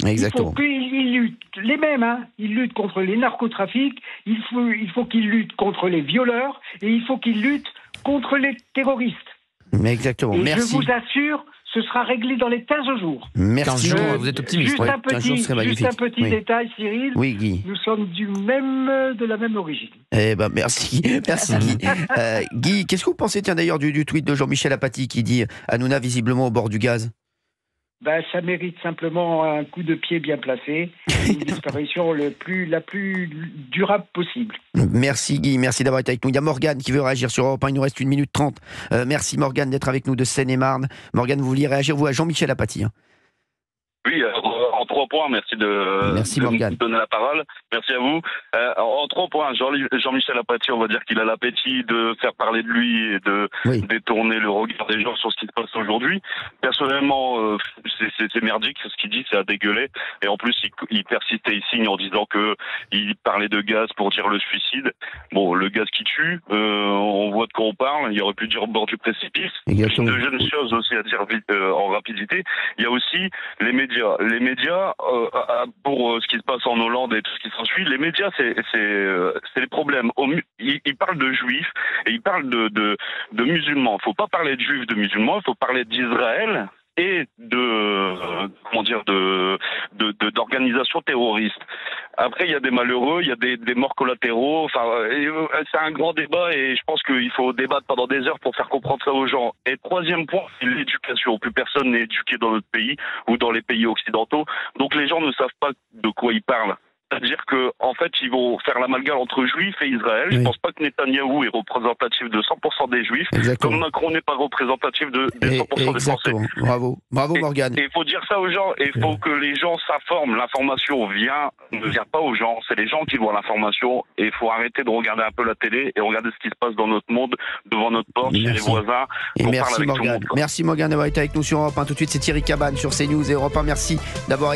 S3: Exactement.
S17: Il faut qu'ils luttent, les mêmes, hein, ils luttent contre les narcotrafics, il faut qu'ils luttent contre les violeurs et il faut qu'ils luttent contre les terroristes.
S3: Mais exactement,
S17: et
S3: merci.
S17: Je vous assure, ce sera réglé dans les 15 jours.
S3: Merci.
S6: 15 jours, vous êtes optimiste.
S17: Juste un petit détail, Cyril.
S3: Oui, Guy.
S17: Nous sommes de la même origine.
S3: Eh ben merci Guy. Guy, qu'est-ce que vous pensez d'ailleurs du tweet de Jean-Michel Apathy qui dit « Hanouna visiblement au bord du gaz ».
S17: Ça mérite simplement un coup de pied bien placé, une disparition la plus durable possible.
S3: Merci Guy, merci d'avoir été avec nous. Il y a Morgane qui veut réagir sur Europe 1, il nous reste 1 minute 30. Merci Morgane d'être avec nous de Seine-et-Marne. Morgane, vous vouliez réagir, vous, à Jean-Michel Apathy, hein.
S18: Oui, en 3 points, merci de me donner la parole. Merci à vous. En 3 points, Jean-Michel Apathy, on va dire qu'il a l'appétit de faire parler de lui et de détourner le regard des gens sur ce qui se passe aujourd'hui. Personnellement, c'est merdique, ce qu'il dit, c'est à dégueuler. Et en plus, il persiste et il signe en disant qu'il parlait de gaz pour dire le suicide. Bon, le gaz qui tue, on voit de quoi on parle. Il aurait pu dire au bord du précipice.
S3: Exactement.
S18: Une jeune chose aussi à dire vite, en rapidité. Il y a aussi les médias. Les médias, pour ce qui se passe en Hollande et tout ce qui s'ensuit, les médias, c'est les problèmes. Ils parlent de juifs et ils parlent de musulmans. Il ne faut pas parler de juifs, de musulmans, il faut parler d'Israël et d'organisations terroristes. Après, il y a des malheureux, il y a des morts collatéraux. Enfin, c'est un grand débat et je pense qu'il faut débattre pendant des heures pour faire comprendre ça aux gens. Et 3e point, c'est l'éducation. Plus personne n'est éduqué dans notre pays ou dans les pays occidentaux. Donc les gens ne savent pas de quoi ils parlent. C'est-à-dire qu'en fait, ils vont faire l'amalgame entre juifs et Israël. Je ne pense pas que Netanyahou est représentatif de 100% des juifs, comme Macron n'est pas représentatif de 100% des Français.
S3: Bravo Morgane.
S18: Et il faut dire ça aux gens, et il faut que les gens s'informent. L'information ne vient pas aux gens, c'est les gens qui voient l'information, et il faut arrêter de regarder un peu la télé et regarder ce qui se passe dans notre monde, devant notre porte, chez les voisins.
S3: Et merci Morgane. Merci Morgane d'avoir été avec nous sur Europe 1. Tout de suite, c'est Thierry Cabane sur CNews et Europe 1. Merci d'avoir